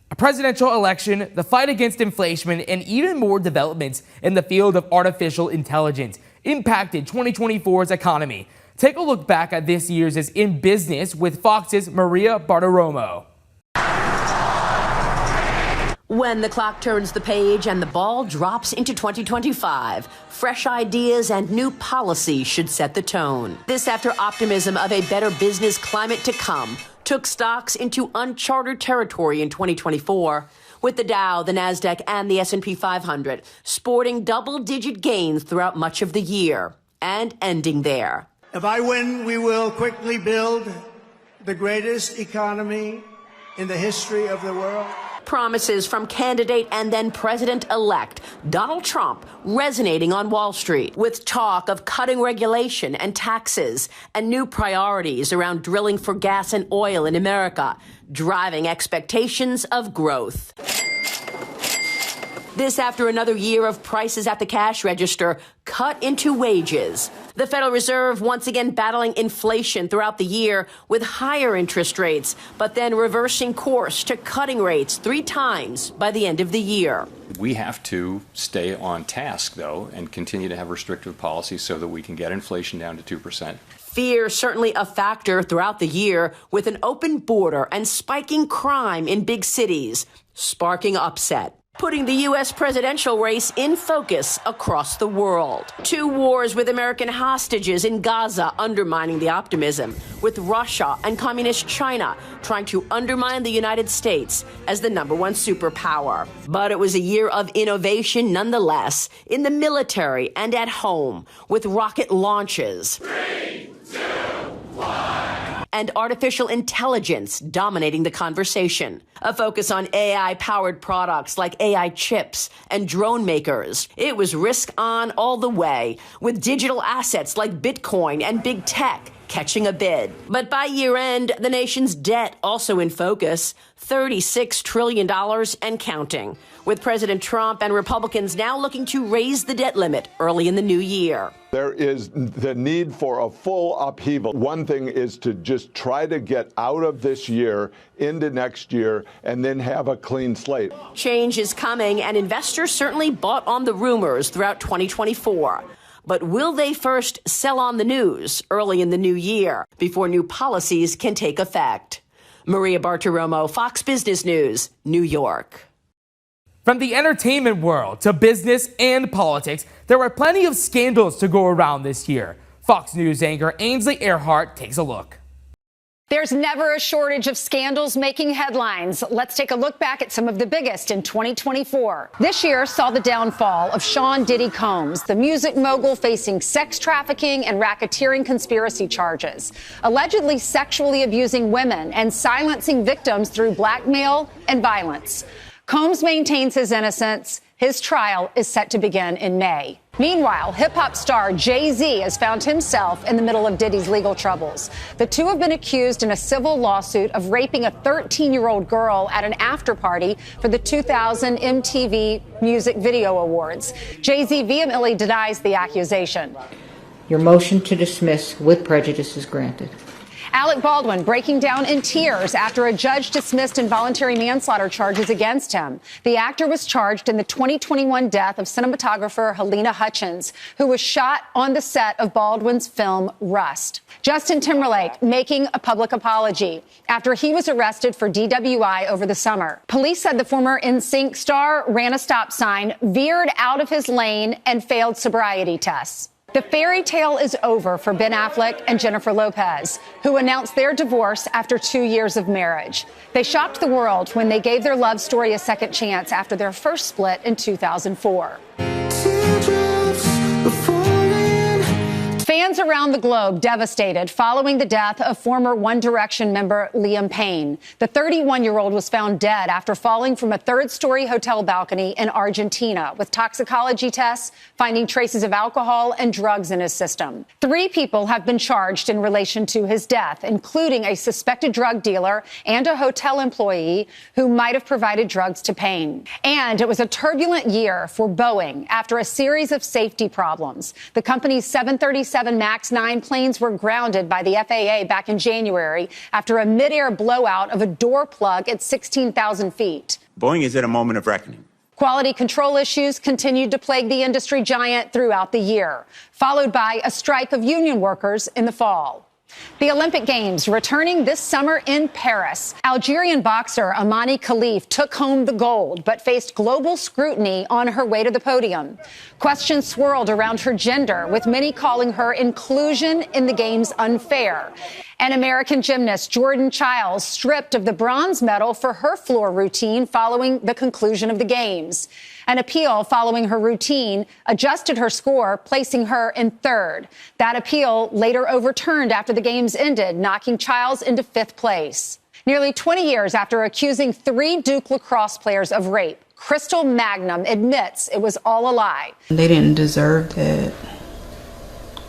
A presidential election, the fight against inflation, and even more developments in the field of artificial intelligence impacted 2024's economy. Take a look back at this year's In Business with Fox's Maria Bartiromo. When the clock turns the page and the ball drops into 2025, fresh ideas and new policy should set the tone. This after optimism of a better business climate to come took stocks into uncharted territory in 2024, with the Dow, the Nasdaq, and the S&P 500 sporting double-digit gains throughout much of the year and ending there. If I win, we will quickly build the greatest economy in the history of the world. Promises from candidate and then president-elect Donald Trump resonating on Wall Street, with talk of cutting regulation and taxes and new priorities around drilling for gas and oil in America, driving expectations of growth. This after another year of prices at the cash register cut into wages. The Federal Reserve once again battling inflation throughout the year with higher interest rates, but then reversing course to cutting rates 3 times by the end of the year. We have to stay on task, though, and continue to have restrictive policies so that we can get inflation down to 2%. Fear certainly a factor throughout the year, with an open border and spiking crime in big cities, sparking upset, putting the U.S. presidential race in focus across the world. 2 wars with American hostages in Gaza undermining the optimism, with Russia and communist China trying to undermine the United States as the #1 superpower. But it was a year of innovation nonetheless, in the military and at home, with rocket launches. 3, 2, 1. And artificial intelligence dominating the conversation. A focus on AI-powered products like AI chips and drone makers. It was risk on all the way, with digital assets like Bitcoin and big tech catching a bid. But by year end, the nation's debt also in focus, $36 trillion and counting, with President Trump and Republicans now looking to raise the debt limit early in the new year. There is the need for a full upheaval. One thing is to just try to get out of this year into next year and then have a clean slate. Change is coming, and investors certainly bought on the rumors throughout 2024. But will they first sell on the news early in the new year before new policies can take effect? Maria Bartiromo, Fox Business News, New York. From the entertainment world to business and politics, there were plenty of scandals to go around this year. Fox News anchor Ainsley Earhart takes a look. There's never a shortage of scandals making headlines. Let's take a look back at some of the biggest in 2024. This year saw the downfall of Sean Diddy Combs, the music mogul facing sex trafficking and racketeering conspiracy charges, allegedly sexually abusing women and silencing victims through blackmail and violence. Combs maintains his innocence. His trial is set to begin in May. Meanwhile, hip-hop star Jay-Z has found himself in the middle of Diddy's legal troubles. The two have been accused in a civil lawsuit of raping a 13-year-old girl at an after-party for the 2000 MTV Music Video Awards. Jay-Z vehemently denies the accusation. Your motion to dismiss with prejudice is granted. Alec Baldwin breaking down in tears after a judge dismissed involuntary manslaughter charges against him. The actor was charged in the 2021 death of cinematographer Helena Hutchins, who was shot on the set of Baldwin's film Rust. Justin Timberlake making a public apology after he was arrested for DWI over the summer. Police said the former NSYNC star ran a stop sign, veered out of his lane, and failed sobriety tests. The fairy tale is over for Ben Affleck and Jennifer Lopez, who announced their divorce after 2 years of marriage. They shocked the world when they gave their love story a second chance after their first split in 2004. Fans around the globe devastated following the death of former One Direction member Liam Payne. The 31-year-old was found dead after falling from a third-story hotel balcony in Argentina, with toxicology tests finding traces of alcohol and drugs in his system. 3 people have been charged in relation to his death, including a suspected drug dealer and a hotel employee who might have provided drugs to Payne. And it was a turbulent year for Boeing after a series of safety problems. The company's 737 MAX 9 planes were grounded by the FAA back in January after a mid-air blowout of a door plug at 16,000 feet. Boeing is at a moment of reckoning. Quality control issues continued to plague the industry giant throughout the year, followed by a strike of union workers in the fall. The Olympic Games returning this summer in Paris. Algerian boxer Amani Khalif took home the gold, but faced global scrutiny on her way to the podium. Questions swirled around her gender, with many calling her inclusion in the Games unfair. And American gymnast Jordan Chiles stripped of the bronze medal for her floor routine following the conclusion of the Games. An appeal following her routine adjusted her score, placing her in third. That appeal later overturned after the Games ended, knocking Chiles into 5th place. Nearly 20 years after accusing 3 Duke lacrosse players of rape, Crystal Magnum admits it was all a lie. They didn't deserve that,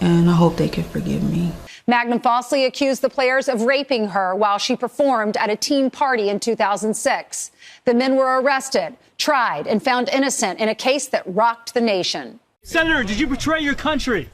and I hope they can forgive me. Magnum falsely accused the players of raping her while she performed at a team party in 2006. The men were arrested, tried, and found innocent in a case that rocked the nation. Senator, did you betray your country?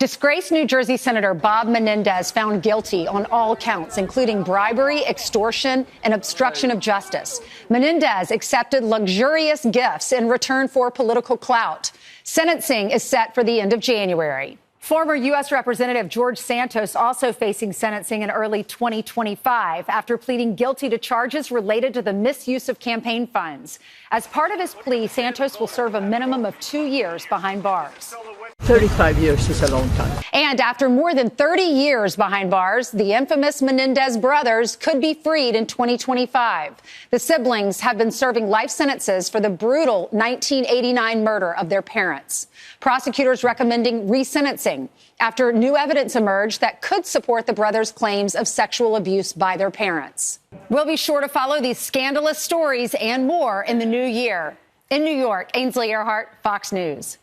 Disgraced New Jersey Senator Bob Menendez found guilty on all counts, including bribery, extortion, and obstruction of justice. Menendez accepted luxurious gifts in return for political clout. Sentencing is set for the end of January. Former U.S. Representative George Santos also facing sentencing in early 2025 after pleading guilty to charges related to the misuse of campaign funds. As part of his plea, Santos will serve a minimum of 2 years behind bars. 35 years is a long time. And after more than 30 years behind bars, the infamous Menendez brothers could be freed in 2025. The siblings have been serving life sentences for the brutal 1989 murder of their parents. Prosecutors recommending resentencing after new evidence emerged that could support the brothers' claims of sexual abuse by their parents. We'll be sure to follow these scandalous stories and more in the new year. In New York, Ainsley Earhart, Fox News.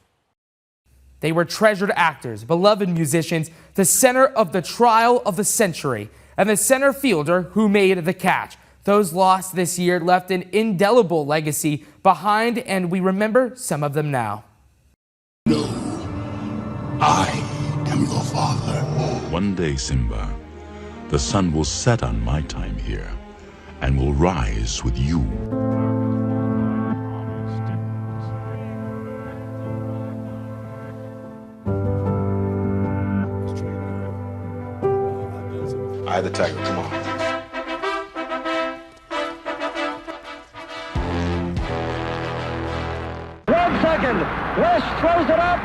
They were treasured actors, beloved musicians, the center of the trial of the century, and the center fielder who made the catch. Those lost this year left an indelible legacy behind, and we remember some of them now. No, I am your father. One day, Simba, the sun will set on my time here and will rise with you. Eye the tiger, come on. 1 second. West throws it up.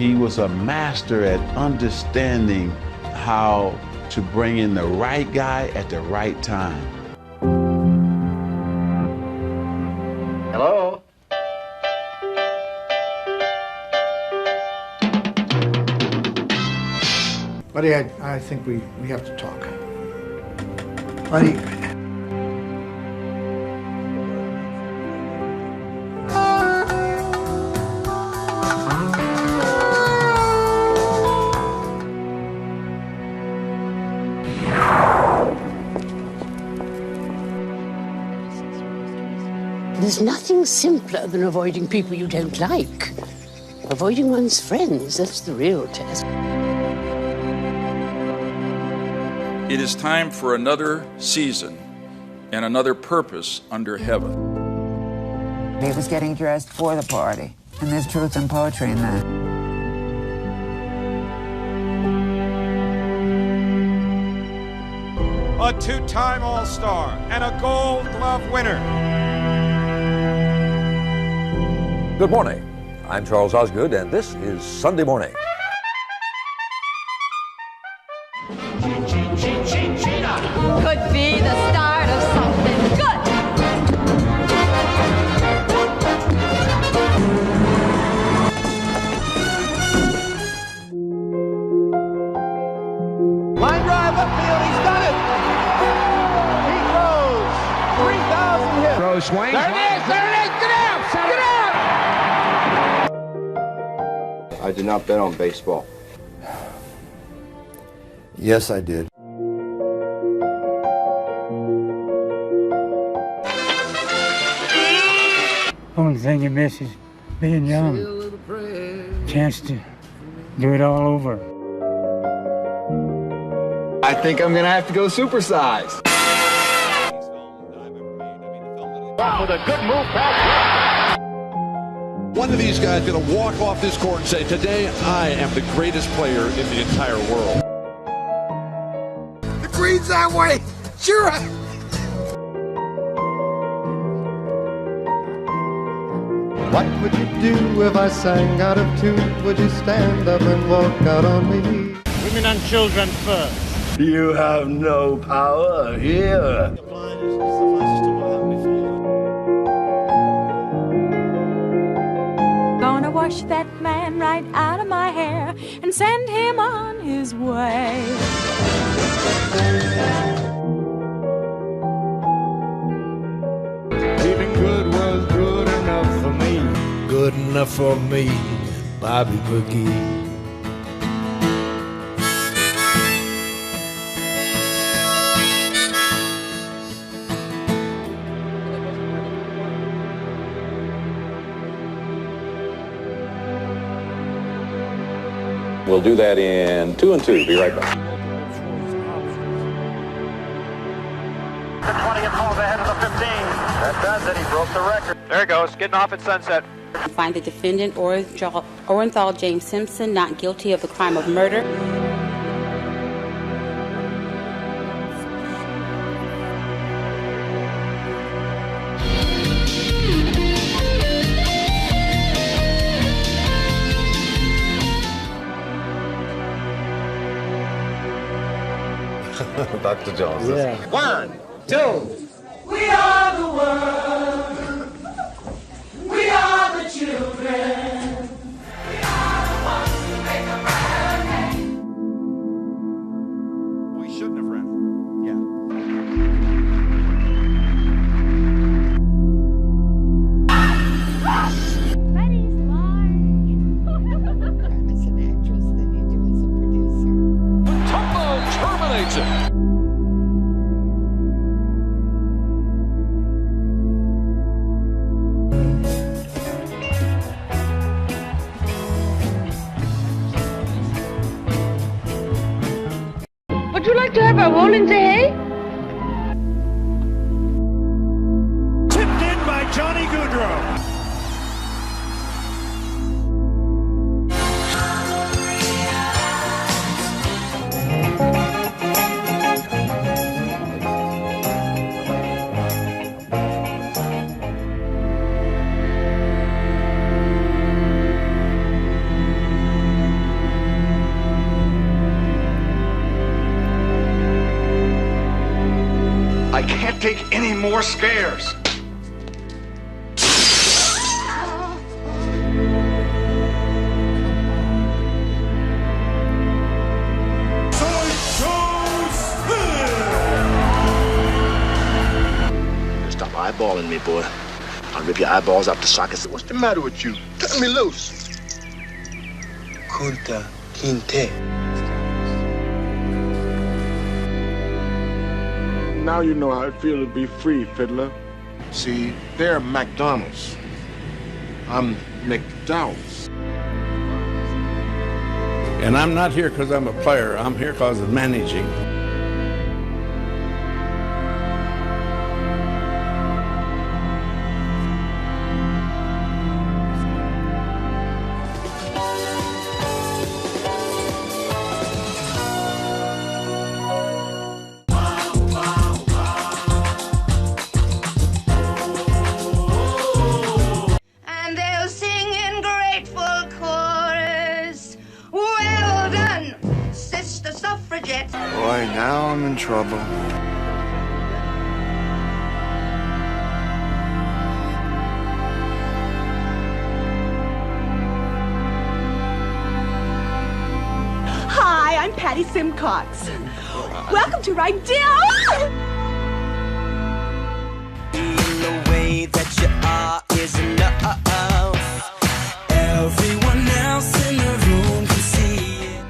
He was a master at understanding how to bring in the right guy at the right time. Hello? Buddy, I think we have to talk. Buddy. There's nothing simpler than avoiding people you don't like. Avoiding one's friends, that's the real test. It is time for another season and another purpose under heaven. He was getting dressed for the party, and there's truth and poetry in that. A two-time All-Star and a Gold Glove winner. Good morning. I'm Charles Osgood, and this is Sunday Morning. Could be the start of something good. Line drive upfield, he's done it. He throws 3,000 hits. Throw swing. There it is, there it is. Get out, get out. I did not bet on baseball. Yes, I did. Only thing you miss is being young. Chance to do it all over. I think I'm gonna have to go supersize. With a good move past. One of these guys is going to walk off this court and say, today I am the greatest player in the entire world. The green's that way. Sure. What would you do if I sang out of tune? Would you stand up and walk out on me? Women and children first. You have no power here. Gonna wash that man right out of my hair and send him on his way. Feeling good was good enough for me. Good enough for me, Bobby Boogie. We'll do that in 2 and 2. Be right back. The 20th falls ahead of the 15. That does it. He broke the record. There he goes, getting off at Sunset. Find the defendant, Orenthal James Simpson, not guilty of the crime of murder. Dr. Jones. Yeah. 1, 2. We are the world. We are the children. We are the ones who make a brighter day. We shouldn't have ran. Freddie's large. I'm as an actress than you do as a producer. Tumbo terminates it. Would you like to have a roll in the hay? Tipped in by Johnny Goudreau. I can't take any more scares. Stop eyeballing me, boy. I'll rip your eyeballs out the sockets. What's the matter with you? Turn me loose. Kunta Kinte. Now you know how it feels to be free, fiddler. See, they're McDonald's. I'm McDowell's. And I'm not here because I'm a player. I'm here because of managing. And they'll sing in grateful chorus. Well done, Sister Suffragette. Boy, now I'm in trouble. Hi, I'm Patty Simcox. Welcome to Rydell. The way that you are is enough. Everyone else in the room can see it.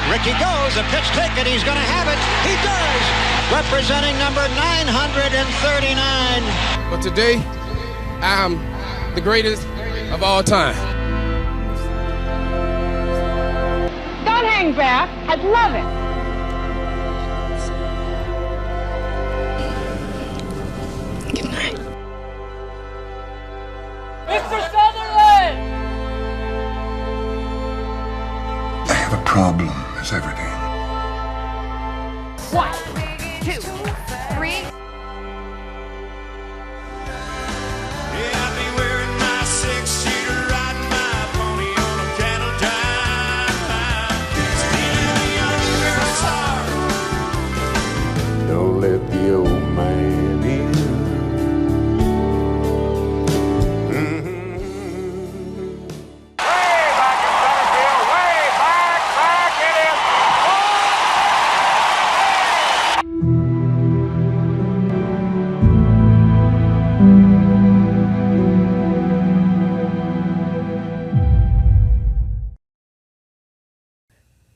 Ricky goes, a pitch ticket, he's going to have it. He does, representing number 939. But today, I'm the greatest of all time. Don't hang back. I'd love it. Good night. Mr. Sutherland! I have a problem, Miss Everdeen. 1, 2, 3. Don't let the old man in.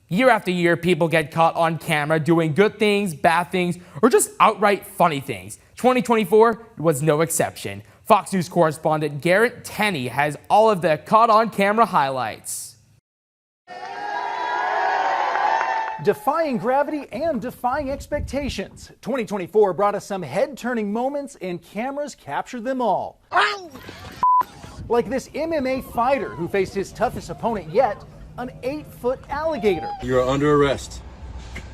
Year after year, people get caught on camera doing good things, bad things, or just outright funny things. 2024 was no exception. Fox News correspondent Garrett Tenney has all of the caught on camera highlights. Defying gravity and defying expectations. 2024 brought us some head-turning moments, and cameras captured them all. Like this MMA fighter who faced his toughest opponent yet, an 8-foot alligator. You're under arrest.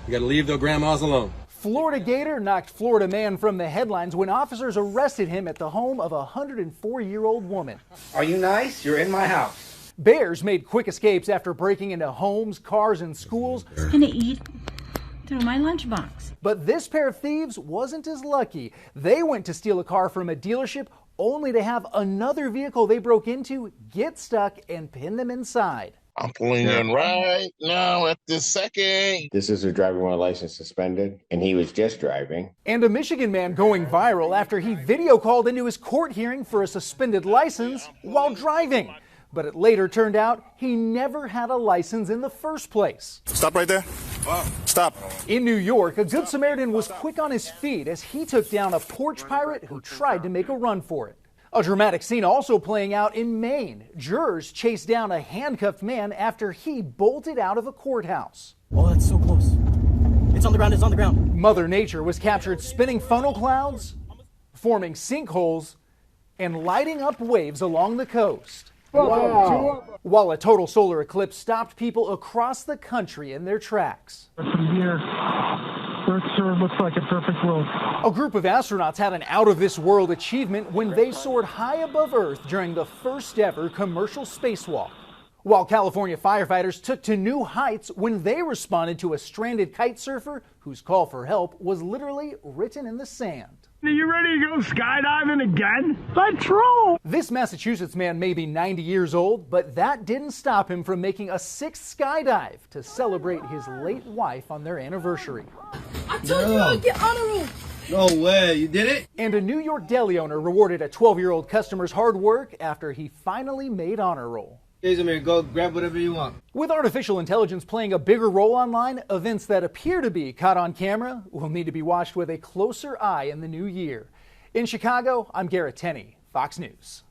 You gotta leave their grandmas alone. Florida Gator knocked Florida man from the headlines when officers arrested him at the home of a 104-year-old woman. Are you nice? You're in my house. Bears made quick escapes after breaking into homes, cars, and schools. Gonna eat through my lunchbox. But this pair of thieves wasn't as lucky. They went to steal a car from a dealership only to have another vehicle they broke into get stuck and pin them inside. I'm pulling in right now at this second. This is a driver while license suspended, and he was just driving. And a Michigan man going viral after he video called into his court hearing for a suspended license while driving. But it later turned out he never had a license in the first place. Stop right there. Stop. In New York, a Good Samaritan was quick on his feet as he took down a porch pirate who tried to make a run for it. A dramatic scene also playing out in Maine. Jurors chased down a handcuffed man after he bolted out of a courthouse. Oh, that's so close. It's on the ground, it's on the ground. Mother Nature was captured spinning funnel clouds, forming sinkholes, and lighting up waves along the coast. Wow. While a total solar eclipse stopped people across the country in their tracks. From here, Earth sure looks like a perfect world. A group of astronauts had an out-of-this-world achievement when they soared high above Earth during the first ever commercial spacewalk. While California firefighters took to new heights when they responded to a stranded kite surfer whose call for help was literally written in the sand. Are you ready to go skydiving again? Let's roll! This Massachusetts man may be 90 years old, but that didn't stop him from making a 6th skydive to celebrate his late wife on their anniversary. I told you I'd get honor roll! No way, you did it? And a New York deli owner rewarded a 12-year-old customer's hard work after he finally made honor roll. Here's Amir, go grab whatever you want. With artificial intelligence playing a bigger role online, events that appear to be caught on camera will need to be watched with a closer eye in the new year. In Chicago, I'm Garrett Tenney, Fox News.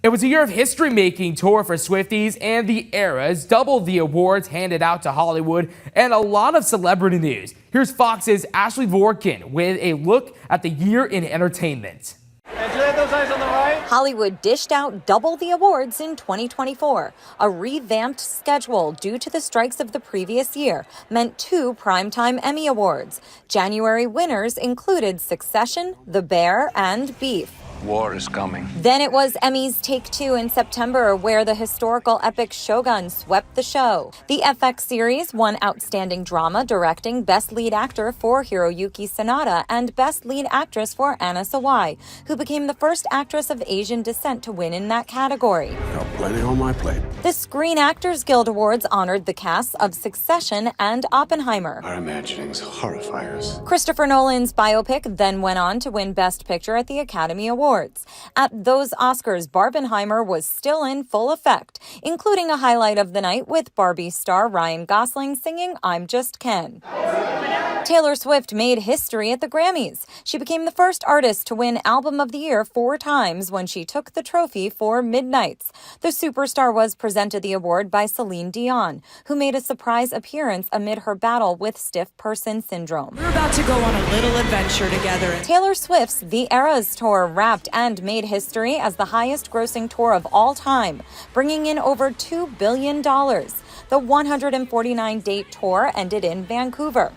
It was a year of history-making tour for Swifties, and the Eras doubled the awards handed out to Hollywood and a lot of celebrity news. Here's Fox's Ashley Vorkin with a look at the year in entertainment. Hollywood dished out double the awards in 2024. A revamped schedule due to the strikes of the previous year meant 2 Primetime Emmy Awards. January winners included Succession, The Bear, and Beef. War is coming. Then it was Emmys Take 2 in September, where the historical epic Shogun swept the show. The FX series won Outstanding Drama, directing Best Lead Actor for Hiroyuki Sanada and Best Lead Actress for Anna Sawai, who became the first actress of Asian descent to win in that category. Got plenty on my plate. The Screen Actors Guild Awards honored the casts of Succession and Oppenheimer. Our imaginings horrify us. Christopher Nolan's biopic then went on to win Best Picture at the Academy Awards. At those Oscars, Barbenheimer was still in full effect, including a highlight of the night with Barbie star Ryan Gosling singing I'm Just Ken. Taylor Swift made history at the Grammys. She became the first artist to win Album of the Year 4 times when she took the trophy for Midnights. The superstar was presented the award by Celine Dion, who made a surprise appearance amid her battle with stiff person syndrome. We're about to go on a little adventure together. Taylor Swift's The Eras tour wrapped and made history as the highest-grossing tour of all time, bringing in over $2 billion. The 149-date tour ended in Vancouver.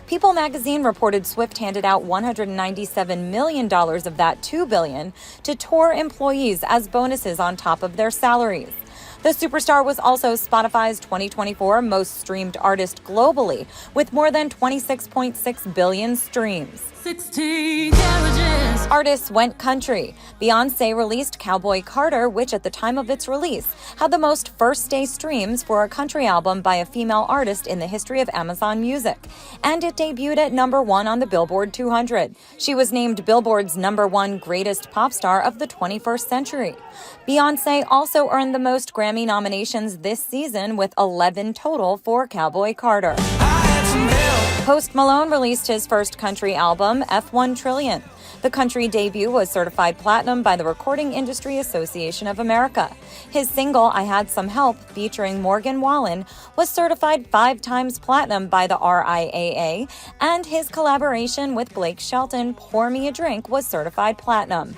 People magazine reported Swift handed out $197 million of that $2 billion to tour employees as bonuses on top of their salaries. The superstar was also Spotify's 2024 most streamed artist globally, with more than 26.6 billion streams. 16 carriages. Artists went country. Beyoncé released Cowboy Carter, which at the time of its release had the most first-day streams for a country album by a female artist in the history of Amazon Music. And it debuted at #1 on the Billboard 200. She was named Billboard's #1 greatest pop star of the 21st century. Beyoncé also earned the most Grammy nominations this season, with 11 total for Cowboy Carter. Post Malone released his first country album, F1 Trillion. The country debut was certified platinum by the Recording Industry Association of America. His single, I Had Some Help, featuring Morgan Wallen, was certified 5 times platinum by the RIAA, and his collaboration with Blake Shelton, Pour Me a Drink, was certified platinum.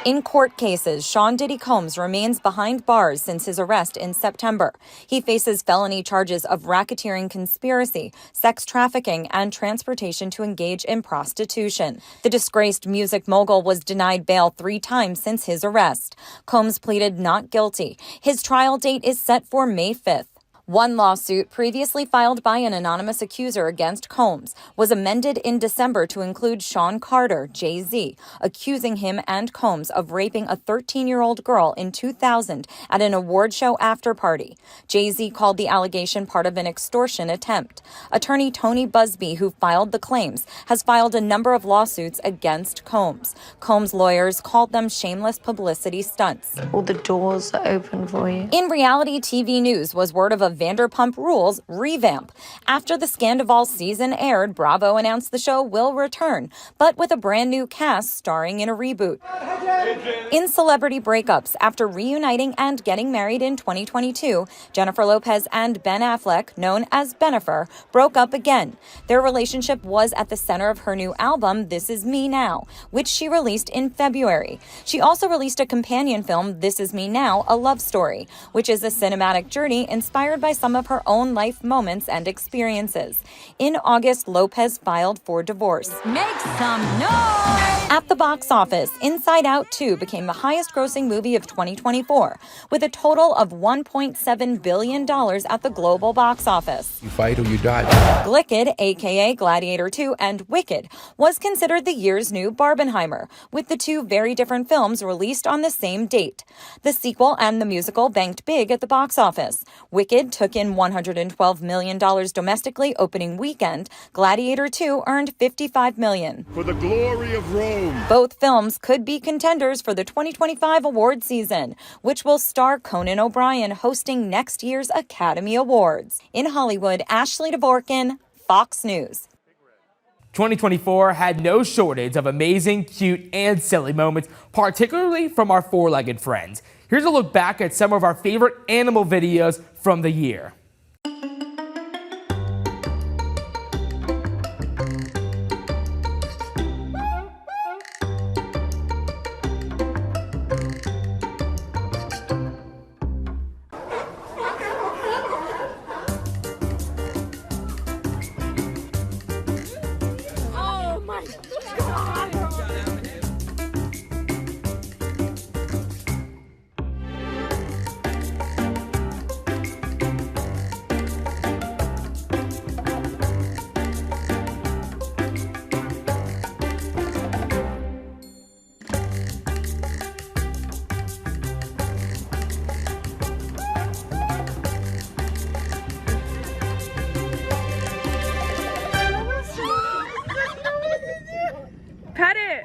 In court cases, Sean Diddy Combs remains behind bars since his arrest in September. He faces felony charges of racketeering conspiracy, sex trafficking, and transportation to engage in prostitution. The disgraced music mogul was denied bail 3 times since his arrest. Combs pleaded not guilty. His trial date is set for May 5th. One lawsuit previously filed by an anonymous accuser against Combs was amended in December to include Sean Carter, Jay-Z, accusing him and Combs of raping a 13-year-old girl in 2000 at an award show after party. Jay-Z called the allegation part of an extortion attempt. Attorney Tony Busby, who filed the claims, has filed a number of lawsuits against Combs. Combs' lawyers called them shameless publicity stunts. All the doors are open for you. In reality TV news was word of a Vanderpump Rules revamp. After the Scandival season aired, Bravo announced the show will return, but with a brand new cast starring in a reboot. In celebrity breakups, after reuniting and getting married in 2022, Jennifer Lopez and Ben Affleck, known as Bennifer, broke up again. Their relationship was at the center of her new album, This Is Me Now, which she released in February. She also released a companion film, This Is Me Now, A Love Story, which is a cinematic journey inspired by some of her own life moments and experiences. In August, Lopez filed for divorce. Make some noise! At the box office, Inside Out 2 became the highest-grossing movie of 2024, with a total of $1.7 billion at the global box office. You fight or you die. Glicked, aka Gladiator 2, and Wicked was considered the year's new Barbenheimer, with the two very different films released on the same date. The sequel and the musical banked big at the box office. Wicked took in $112 million domestically opening weekend. Gladiator 2 earned $55 million. For the glory of Rome. Both films could be contenders for the 2025 award season, which will star Conan O'Brien hosting next year's Academy Awards. In Hollywood, Ashley Dvorkin, Fox News. 2024 had no shortage of amazing, cute, and silly moments, particularly from our four-legged friends. Here's a look back at some of our favorite animal videos from the year. Pet it!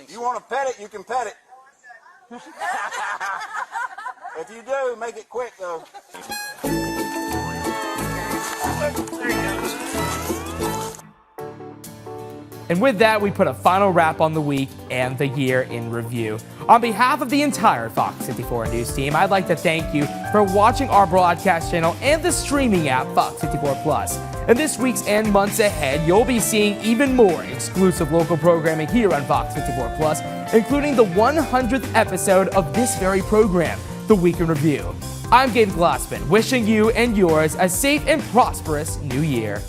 You want to pet it, you can pet it. If you do, make it quick, though. And with that, we put a final wrap on the week and the year in review. On behalf of the entire Fox 54 News team, I'd like to thank you for watching our broadcast channel and the streaming app Fox 54 Plus. In this week's and months ahead, you'll be seeing even more exclusive local programming here on Fox 54 Plus, including the 100th episode of this very program, The Week in Review. I'm Gabe Glassman, wishing you and yours a safe and prosperous new year.